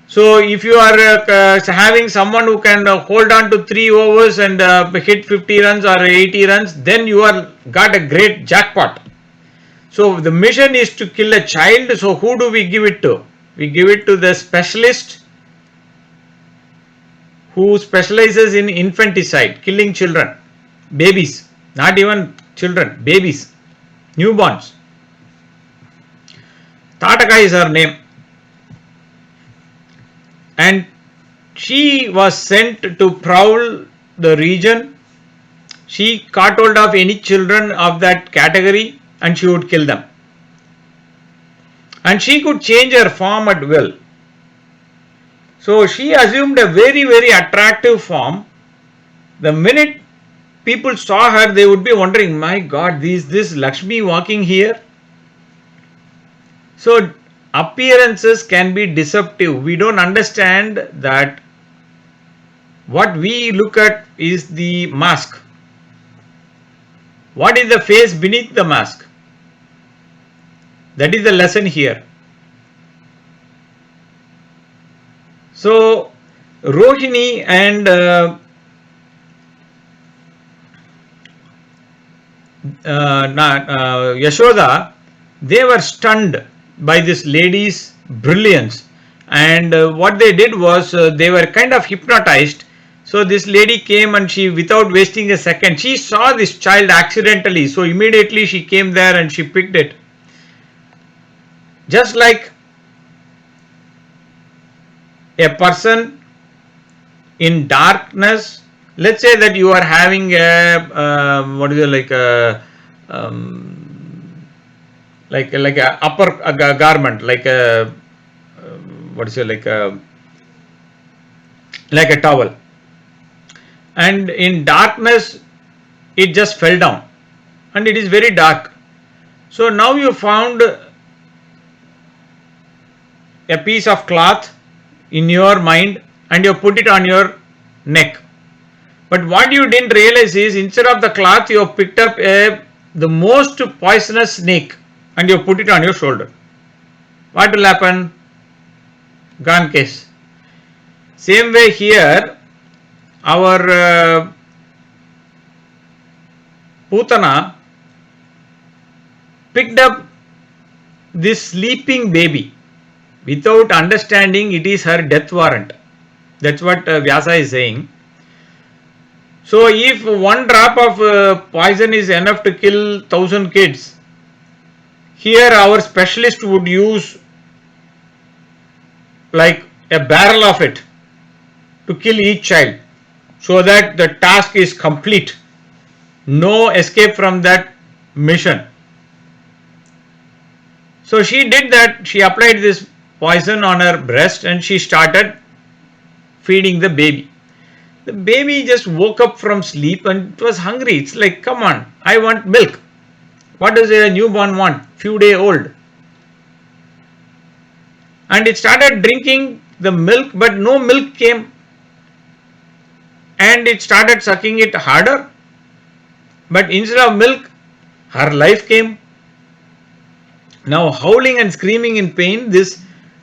So if you are having someone who can hold on to 3 overs and hit 50 runs or 80 runs, then you are got a great jackpot. So the mission is to kill a child. So who do we give it to? We give it to the specialist who specializes in infanticide, killing children, babies, not even children, babies, newborns. Tataka is her name. And she was sent to prowl the region. She caught hold of any children of that category and she would kill them. And she could change her form at will. So she assumed a very, very attractive form. The minute people saw her, they would be wondering, my God, this Lakshmi walking here? So appearances can be deceptive. We don't understand that what we look at is the mask. What is the face beneath the mask? That is the lesson here. So Rohini and Yashoda, they were stunned by this lady's brilliance, and what they did was they were kind of hypnotized. So this lady came and she, without wasting a second, she saw this child accidentally, so immediately she came there and she picked it. Just like a person in darkness, let's say that you are having a like a upper garment, like a like a towel, and in darkness it just fell down and it is very dark. So now you found a piece of cloth in your mind and you put it on your neck. But what you didn't realize is, instead of the cloth, you have picked up a the most poisonous snake and you put it on your shoulder. What will happen? Gone case. Same way here, our Putana picked up this sleeping baby without understanding it is her death warrant. That's what Vyasa is saying. So if one drop of poison is enough to kill 1,000 kids, here our specialist would use like a barrel of it to kill each child so that the task is complete. No escape from that mission. So she did that. She applied this poison on her breast and she started feeding the baby. The baby just woke up from sleep and it was hungry. It's like, come on, I want milk. What does a newborn want? Few days old. And it started drinking the milk, but no milk came. And it started sucking it harder. But instead of milk, her life came. Now howling and screaming in pain, this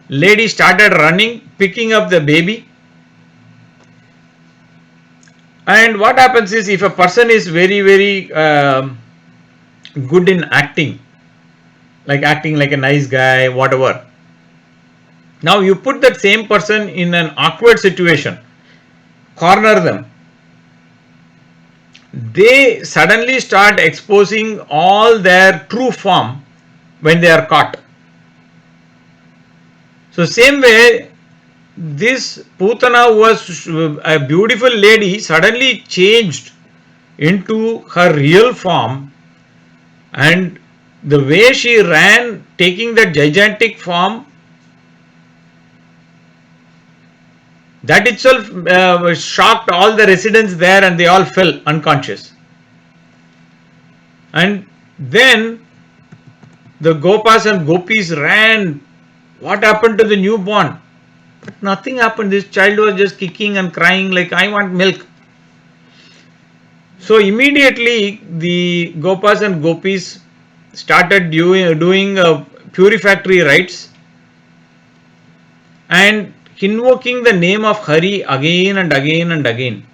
lady started running, picking up the baby. And what happens is, if a person is very, very good in acting like a nice guy, whatever. Now you put that same person in an awkward situation, corner them. They suddenly start exposing all their true form when they are caught. So same way, this Putana was a beautiful lady, suddenly changed into her real form, and the way she ran, taking that gigantic form, that itself shocked all the residents there and they all fell unconscious. And then the Gopas and Gopis ran. What happened to the newborn? But nothing happened. This child was just kicking and crying like, I want milk. So immediately the Gopas and Gopis started doing purificatory rites and invoking the name of Hari again and again and again.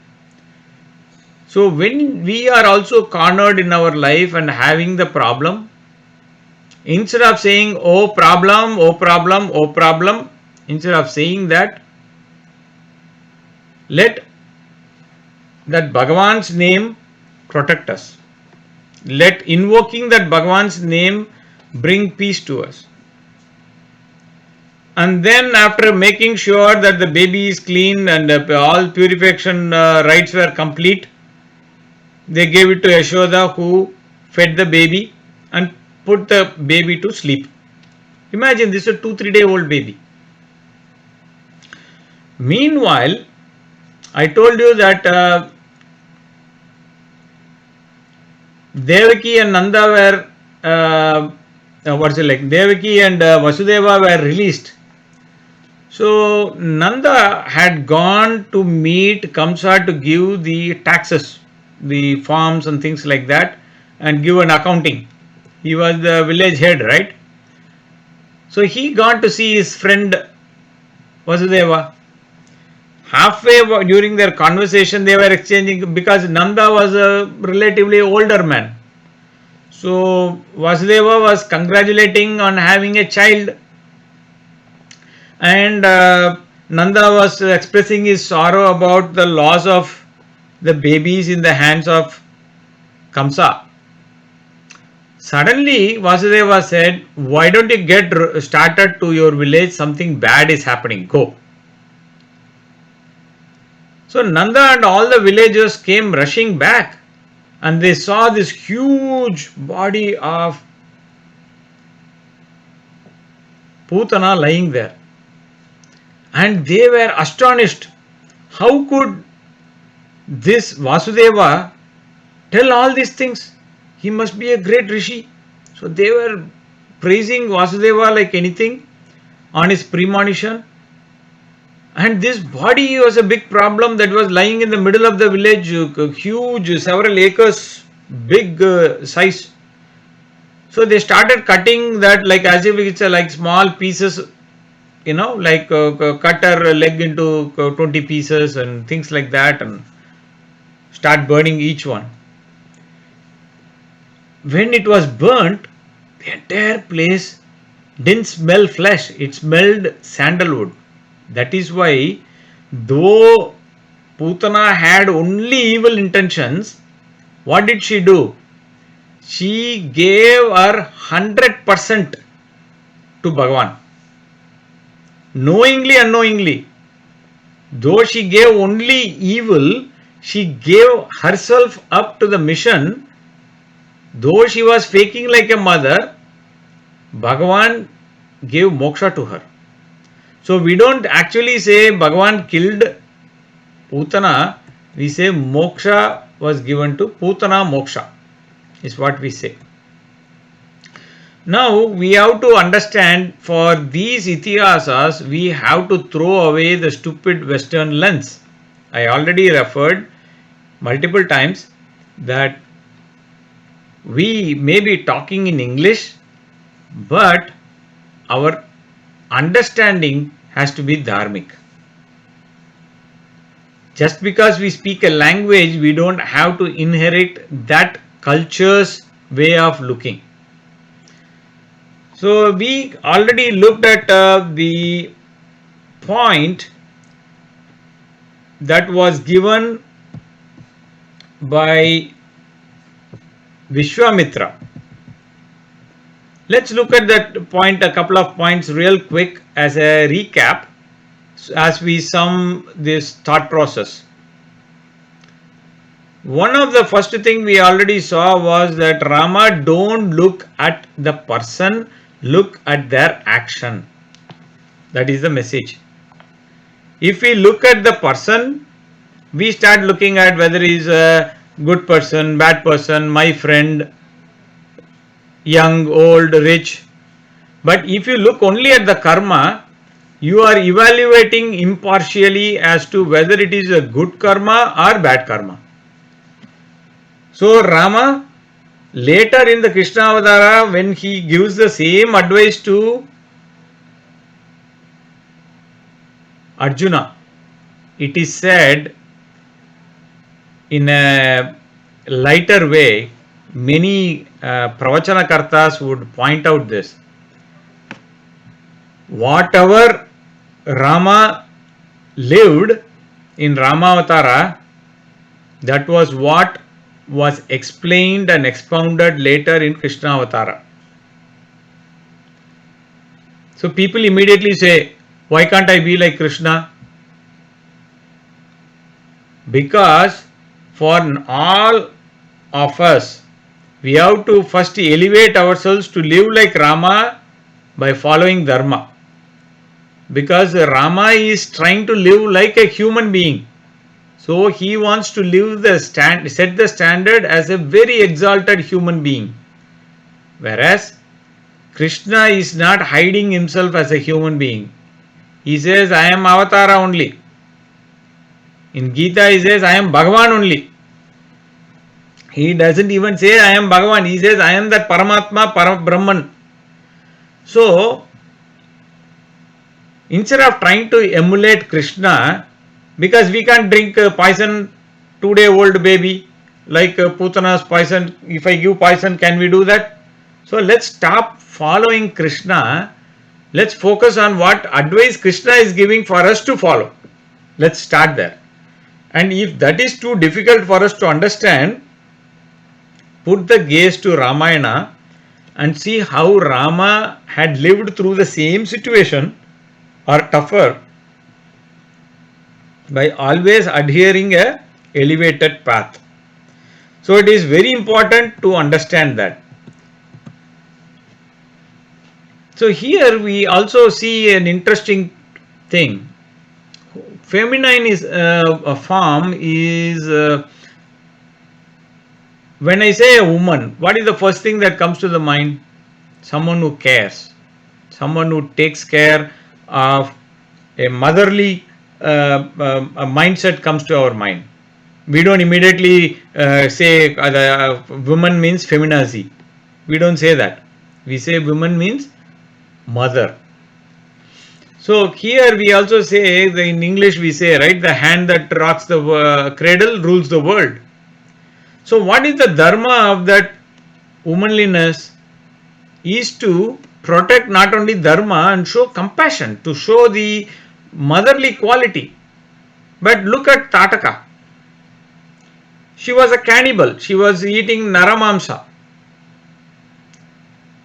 So when we are also cornered in our life and having the problem, instead of saying, oh problem, oh problem, oh problem, instead of saying that, let that Bhagavan's name protect us. Let invoking that Bhagavan's name bring peace to us. And then after making sure that the baby is clean and all purification rites were complete, they gave it to Yashoda, who fed the baby and put the baby to sleep. Imagine, this is a 2-3 day old baby. Meanwhile, I told you that Devaki and Nanda were Devaki and Vasudeva were released. So Nanda had gone to meet Kamsa to give the taxes, the forms and things like that, and give an accounting. He was the village head, right? So he got to see his friend Vasudeva. Halfway during their conversation, they were exchanging, because Nanda was a relatively older man. So Vasudeva was congratulating on having a child, and Nanda was expressing his sorrow about the loss of the babies in the hands of Kamsa. Suddenly Vasudeva said, why don't you get started to your village, something bad is happening, go. So Nanda and all the villagers came rushing back, and they saw this huge body of Putana lying there. And they were astonished. How could this Vasudeva tell all these things? He must be a great rishi. So they were praising Vasudeva like anything on his premonition. And this body was a big problem that was lying in the middle of the village, huge, several acres, big size. So they started cutting that like as if it's like small pieces, like cut her leg into 20 pieces and things like that, and start burning each one. When it was burnt, the entire place didn't smell flesh, it smelled sandalwood. That is why, though Putana had only evil intentions, what did she do? She gave her 100% to Bhagavan. Knowingly, unknowingly. Though she gave only evil, she gave herself up to the mission. Though she was faking like a mother, Bhagavan gave moksha to her. So we don't actually say Bhagavan killed Putana, we say moksha was given to Putana moksha, is what we say. Now we have to understand, for these itihasas we have to throw away the stupid Western lens. I already referred multiple times that we may be talking in English, but our understanding has to be dharmic. Just because we speak a language, we don't have to inherit that culture's way of looking. So we already looked at the point that was given by Vishwamitra. Let's look at that point, a couple of points real quick as a recap as we sum this thought process. One of the first thing we already saw was that Rama don't look at the person, look at their action. That is the message. If we look at the person, we start looking at whether he is a good person, bad person, my friend, young, old, rich. But if you look only at the karma, you are evaluating impartially as to whether it is a good karma or bad karma. So Rama, later in the Krishna Avatara, when he gives the same advice to Arjuna, it is said in a lighter way. Many pravachana kartas would point out this. Whatever Rama lived in Rama Avatara, that was what was explained and expounded later in Krishna Avatara. So people immediately say, why can't I be like Krishna? Because for all of us, we have to first elevate ourselves to live like Rama by following Dharma. Because Rama is trying to live like a human being. So he wants to set the standard as a very exalted human being. Whereas Krishna is not hiding himself as a human being. He says, I am Avatara only. In Gita he says, I am Bhagavan only. He doesn't even say I am Bhagavan. He says I am that Paramatma, Brahman. So instead of trying to emulate Krishna, because we can't drink poison 2-day-old baby like Putana's poison. If I give poison, can we do that? So let's stop following Krishna. Let's focus on what advice Krishna is giving for us to follow. Let's start there. And if that is too difficult for us to understand, put the gaze to Ramayana and see how Rama had lived through the same situation or tougher by always adhering a elevated path. So it is very important to understand that. So here we also see an interesting thing. Feminine is a form is when I say a woman, what is the first thing that comes to the mind? Someone who cares, someone who takes care of a motherly a mindset comes to our mind. We don't immediately say woman means feminazi. We don't say that. We say woman means mother. So here we also say, in English we say, right, the hand that rocks the cradle rules the world. So what is the dharma of that womanliness? Is to protect not only dharma and show compassion, to show the motherly quality. But look at Tataka. She was a cannibal. She was eating naramamsa.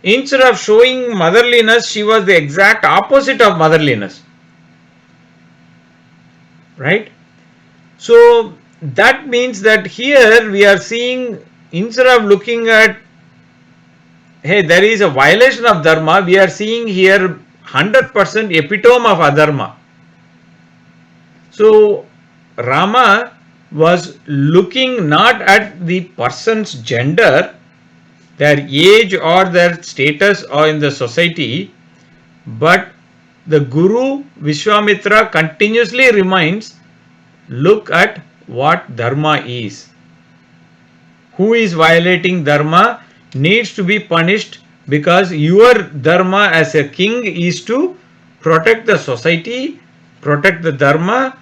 Instead of showing motherliness, she was the exact opposite of motherliness. Right? So that means that here we are seeing, instead of looking at, hey, there is a violation of dharma, we are seeing here 100% epitome of adharma. So Rama was looking not at the person's gender, their age or their status or in the society, but the Guru Vishwamitra continuously reminds, look at what dharma is. Who is violating dharma needs to be punished, because your dharma as a king is to protect the society, protect the dharma,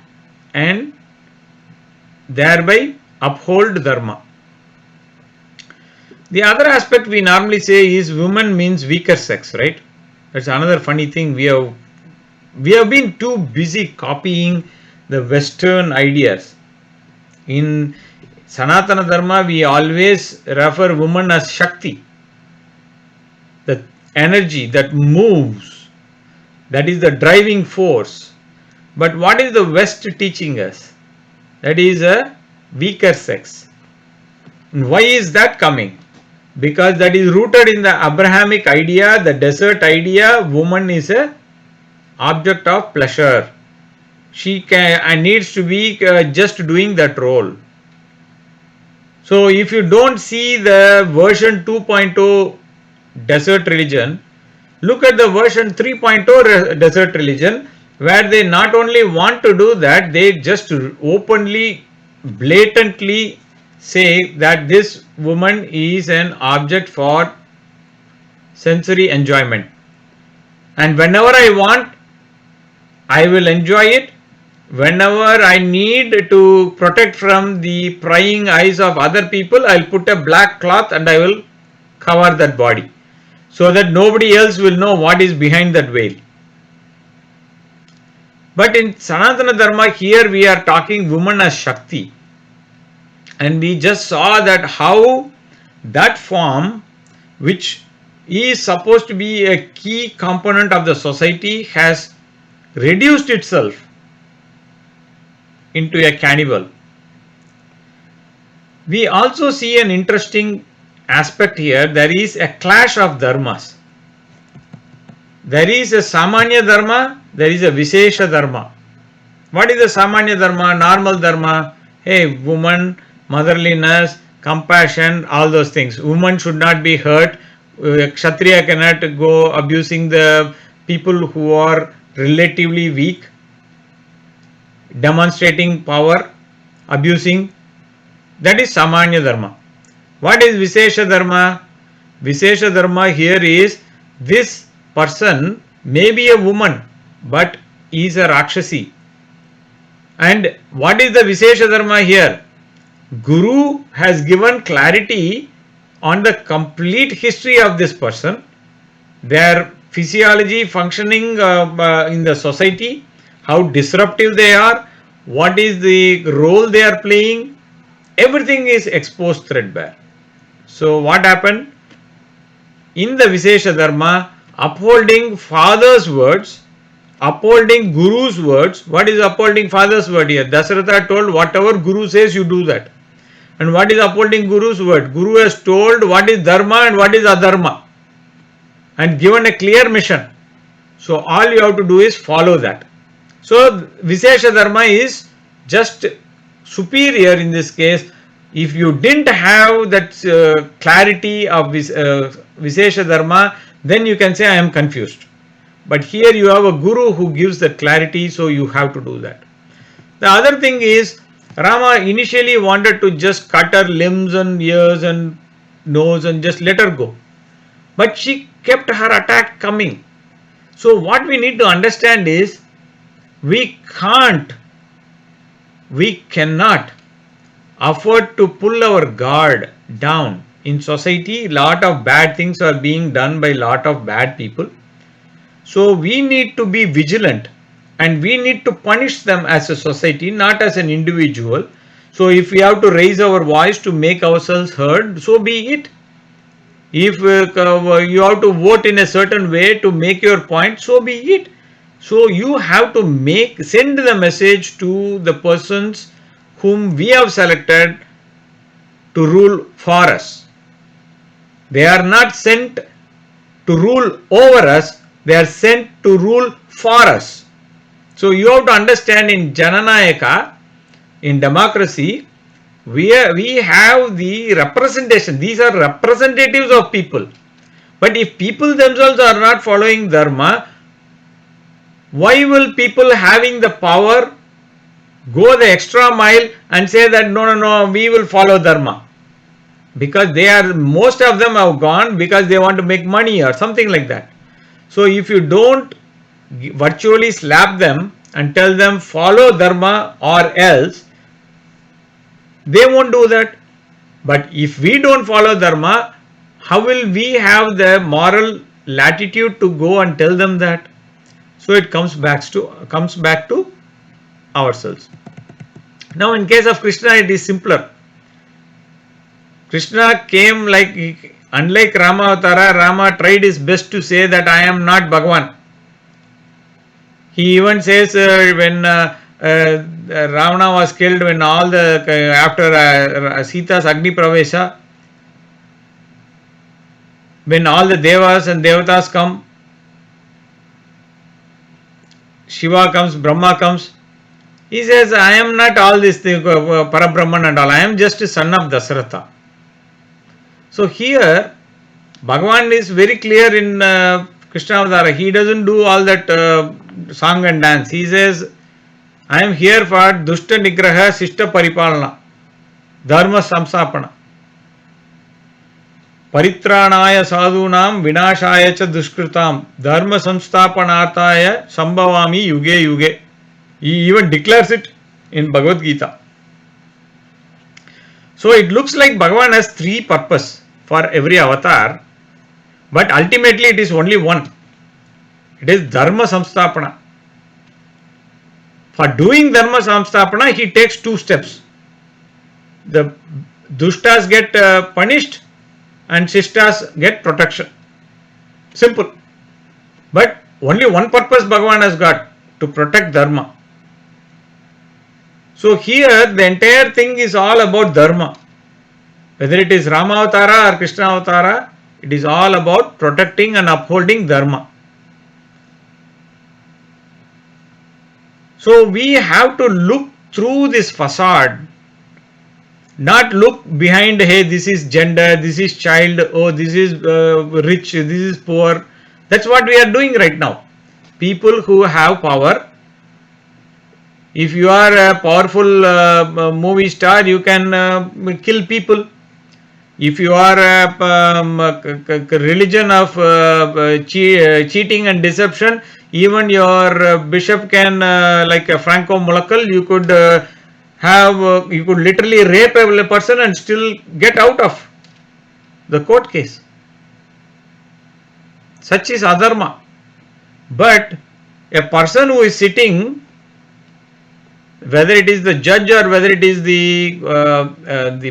and thereby uphold dharma. The other aspect we normally say is woman means weaker sex, right? That's another funny thing. We have been too busy copying the Western ideas. In Sanatana Dharma, we always refer woman as Shakti, the energy that moves, that is the driving force. But what is the West teaching us? That is a weaker sex. And why is that coming? Because that is rooted in the Abrahamic idea, the desert idea. Woman is a object of pleasure. She can and needs to be just doing that role. So if you don't see the version 2.0 desert religion, look at the version 3.0 desert religion, where they not only want to do that, they just openly, blatantly say that this woman is an object for sensory enjoyment. And whenever I want, I will enjoy it. Whenever I need to protect from the prying eyes of other people, I'll put a black cloth and I will cover that body, so that nobody else will know what is behind that veil. But in Sanatana Dharma, here we are talking woman as Shakti. And we just saw that how that form, which is supposed to be a key component of the society, has reduced itself into a cannibal. We also see an interesting aspect here. There is a clash of dharmas. There is a Samanya Dharma, there is a Vishesha Dharma. What is the Samanya Dharma? Normal Dharma. Hey, woman, motherliness, compassion, all those things. Woman should not be hurt. Kshatriya cannot go abusing the people who are relatively weak, demonstrating power, abusing. That is Samanya Dharma. What is Vishesha Dharma? Vishesha Dharma here is, this person may be a woman, but is a rakshasi. And what is the Vishesha Dharma here? Guru has given clarity on the complete history of this person, their physiology, functioning in the society, how disruptive they are, what is the role they are playing. Everything is exposed threadbare. So what happened? In the Vishesha Dharma, upholding father's words, upholding Guru's words. What is upholding father's word here? Dasharatha told, whatever Guru says, you do that. And what is upholding Guru's word? Guru has told what is Dharma and what is adharma, and given a clear mission. So all you have to do is follow that. So Vishesha Dharma is just superior in this case. If you didn't have that clarity of Vishesha Dharma, then you can say I am confused. But here you have a Guru who gives that clarity, so you have to do that. The other thing is, Rama initially wanted to just cut her limbs and ears and nose and just let her go. But she kept her attack coming. So what we need to understand is we cannot afford to pull our guard down. In society, lot of bad things are being done by lot of bad people. So we need to be vigilant and we need to punish them as a society, not as an individual. So if we have to raise our voice to make ourselves heard, so be it. If you have to vote in a certain way to make your point, so be it. So you have to send the message to the persons whom we have selected to rule for us. They are not sent to rule over us, they are sent to rule for us. So you have to understand, in Jananayaka, in democracy, we have the representation. These are representatives of people. But if people themselves are not following Dharma, why will people having the power go the extra mile and say that no, we will follow Dharma? Because most of them have gone because they want to make money or something like that. So if you don't virtually slap them and tell them follow Dharma or else, they won't do that. But if we don't follow Dharma, how will we have the moral latitude to go and tell them that? So it comes back to ourselves. Now in case of Krishna, it is simpler. Krishna came unlike Rama Avatara, Rama tried his best to say that I am not Bhagavan. He even says when Ravana was killed, when after Sita's Agni Pravesha, when all the Devas and Devatas come, Shiva comes, Brahma comes, he says, I am not all this Parabrahman and all, I am just a son of Dasaratha. So here, Bhagavan is very clear in Krishna Avatara. He doesn't do all that song and dance. He says, I am here for Dushta Nigraha Sishta Paripalana, Dharma Samsapana, Paritranaya Sadhunam Vinashaya Cha Dushkritam, Dharma Samstapanarthaya Sambhavami Yuge Yuge. He even declares it in Bhagavad Gita. So it looks like Bhagavan has three purposes for every avatar, but ultimately it is only one. It is Dharma Samstapana. For doing Dharma Samstapana, he takes two steps. The Dushtas get punished and Shishtas get protection. Simple. But only one purpose Bhagavan has got, to protect Dharma. So here the entire thing is all about Dharma. Whether it is Rama Avatara or Krishna Avatara, it is all about protecting and upholding Dharma. So we have to look through this facade, not look behind, hey, this is gender, this is child, oh, this is rich, this is poor. That's what we are doing right now. People who have power. If you are a powerful movie star, you can kill people. If you are a religion of cheating and deception, even your bishop can, like a Franco Mulakal, you could you could literally rape a person and still get out of the court case. Such is adharma. But a person who is sitting, whether it is the judge or whether it is the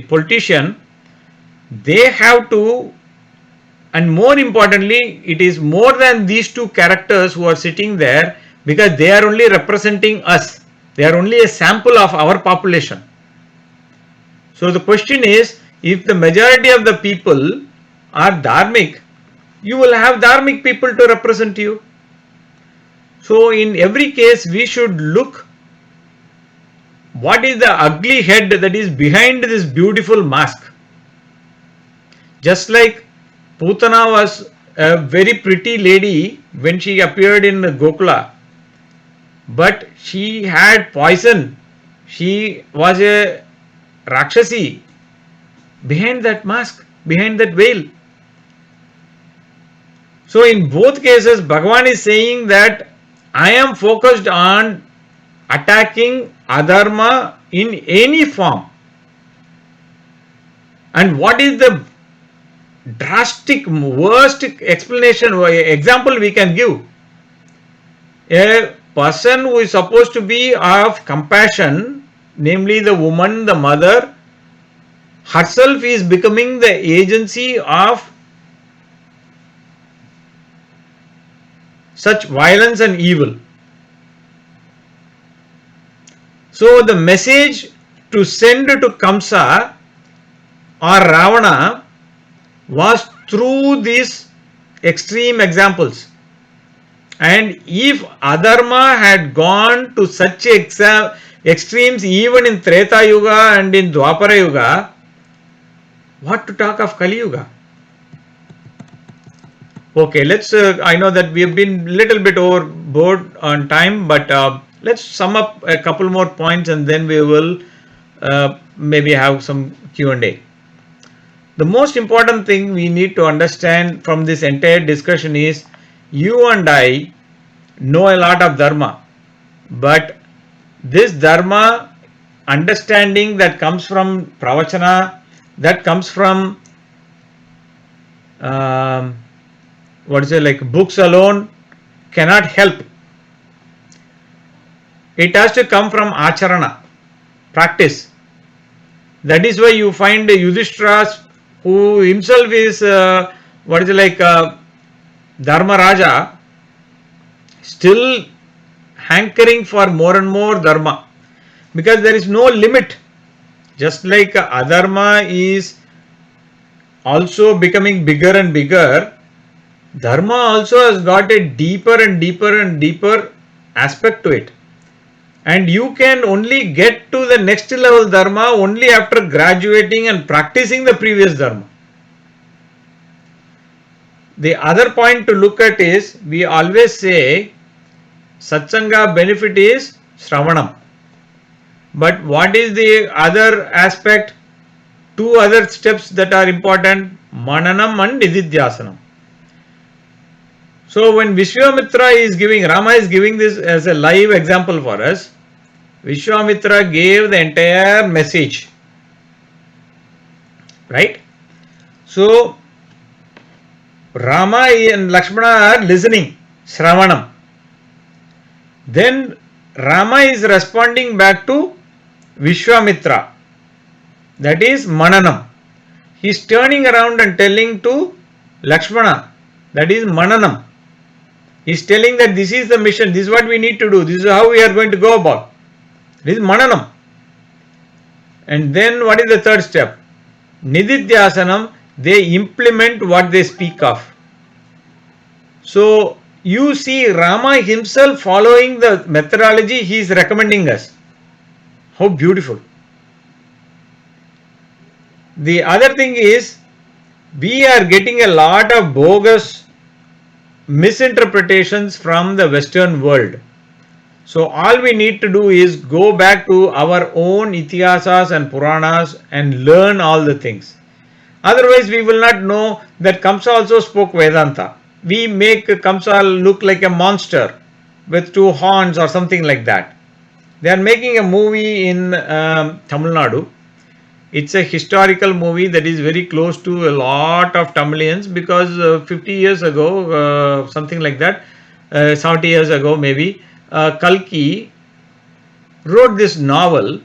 politician, they have to, and more importantly, it is more than these two characters who are sitting there, because they are only representing us. They are only a sample of our population. So the question is, if the majority of the people are dharmic, you will have dharmic people to represent you. So in every case, we should look what is the ugly head that is behind this beautiful mask. Just like Putana was a very pretty lady when she appeared in Gokula, but she had poison. She was a rakshasi behind that mask, behind that veil. So in both cases, Bhagavan is saying that I am focused on attacking adharma in any form. And what is the drastic worst explanation example we can give? A person who is supposed to be of compassion, namely the woman, the mother, herself is becoming the agency of such violence and evil. So the message to send to Kamsa or Ravana was through these extreme examples. And if adharma had gone to such extremes even in Treta Yuga and in Dwapara Yuga, what to talk of Kali Yuga? Okay, let's. I know that we have been little bit overboard on time, but let's sum up a couple more points and then we will maybe have some Q&A. The most important thing we need to understand from this entire discussion is you and I know a lot of Dharma, but this Dharma understanding that comes from Pravachana, that comes from books alone cannot help. It has to come from Acharana, practice. That is why you find Yudhishthira, who himself is Dharma Raja, still hankering for more and more Dharma, because there is no limit. Just like adharma is also becoming bigger and bigger, Dharma also has got a deeper and deeper and deeper aspect to it. And you can only get to the next level Dharma only after graduating and practicing the previous Dharma. The other point to look at is, we always say Satsanga benefit is Shravanam. But what is the other aspect? Two other steps that are important, Mananam and Nididhyasanam. So when Vishwamitra is giving, Rama is giving this as a live example for us. Vishwamitra gave the entire message. Right? So Rama and Lakshmana are listening, Shravanam. Then Rama is responding back to Vishwamitra. That is Mananam. He is turning around and telling to Lakshmana. That is Mananam. He is telling that this is the mission, this is what we need to do, this is how we are going to go about. This is Mananam. And then what is the third step? Nididhyasanam, they implement what they speak of. So you see Rama himself following the methodology he is recommending us. How beautiful. The other thing is, we are getting a lot of bogus misinterpretations from the Western world. So all we need to do is go back to our own Itihasas and Puranas and learn all the things. Otherwise we will not know that Kamsa also spoke Vedanta. We make Kamsa look like a monster with two horns or something like that. They are making a movie in Tamil Nadu. It's a historical movie that is very close to a lot of Tamilians, because 50 years ago, something like that, 70 years ago maybe, Kalki wrote this novel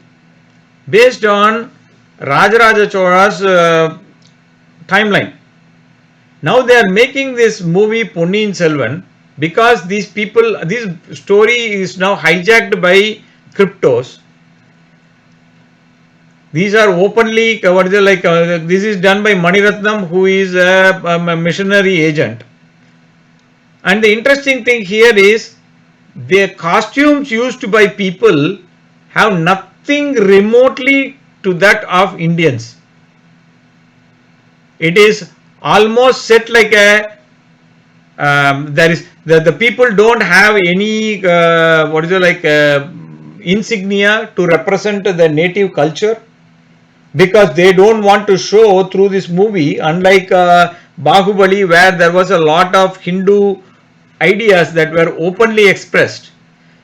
based on Rajaraja Chola's timeline. Now they are making this movie Ponniyin Selvan because these people, this story is now hijacked by cryptos. These are openly, this is done by Maniratnam, who is a missionary agent. And the interesting thing here is, the costumes used by people have nothing remotely to that of Indians. It is almost set like a, the people don't have any, insignia to represent the native culture, because they don't want to show through this movie, unlike Bahubali, where there was a lot of Hindu ideas that were openly expressed.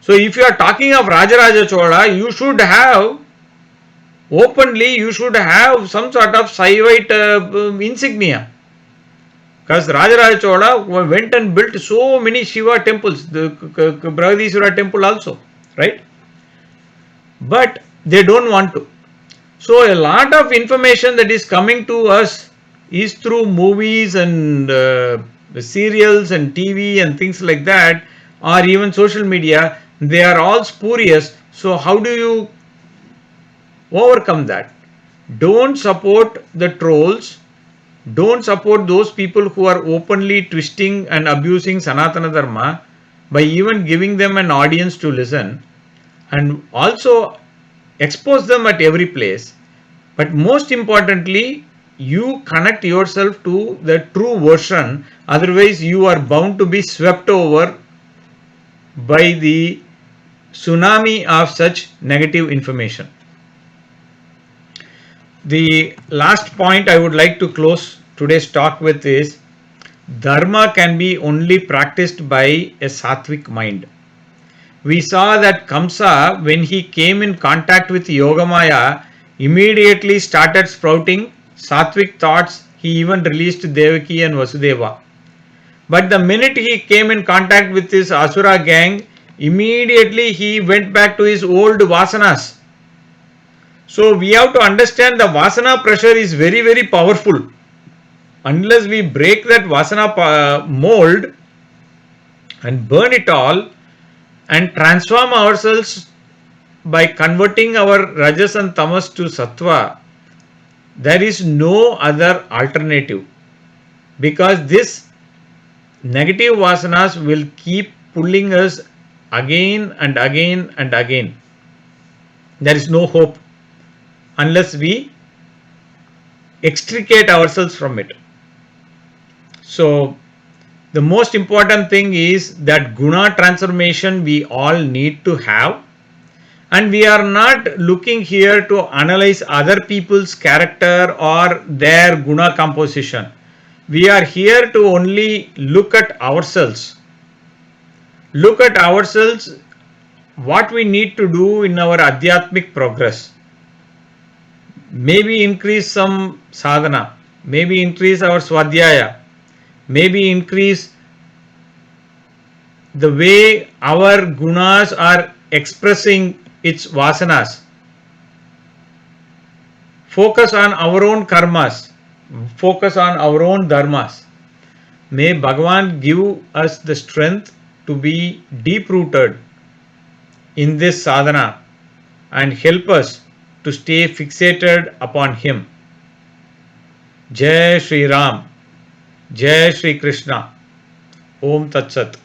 So if you are talking of Rajaraja Chola, you should have some sort of Saivite insignia. Because Rajaraja Chola went and built so many Shiva temples, the Brahadiswara temple also, right? But they don't want to. So a lot of information that is coming to us is through movies and serials and TV and things like that, or even social media. They are all spurious. So how do you overcome that? Don't support the trolls. Don't support those people who are openly twisting and abusing Sanatana Dharma by even giving them an audience to listen, and also expose them at every place. But most importantly, you connect yourself to the true version, otherwise, you are bound to be swept over by the tsunami of such negative information. The last point I would like to close today's talk with is Dharma can be only practiced by a sattvic mind. We saw that Kamsa, when he came in contact with Yogamaya, immediately started sprouting sattvic thoughts. He even released Devaki and Vasudeva. But the minute he came in contact with his Asura gang, immediately he went back to his old vasanas. So we have to understand the vasana pressure is very, very powerful. Unless we break that vasana mold and burn it all and transform ourselves by converting our rajas and tamas to sattva, there is no other alternative, because this negative vasanas will keep pulling us again and again and again. There is no hope unless we extricate ourselves from it. So the most important thing is that guna transformation we all need to have, and we are not looking here to analyze other people's character or their guna composition. We are here to only look at ourselves. Look at ourselves, what we need to do in our adhyatmic progress. Maybe increase some sadhana, maybe increase our swadhyaya, maybe increase the way our gunas are expressing its vasanas. Focus on our own karmas, focus on our own dharmas. May Bhagavan give us the strength to be deep rooted in this sadhana and help us to stay fixated upon Him. Jai Shri Ram, Jai Shri Krishna, Om Tat Sat.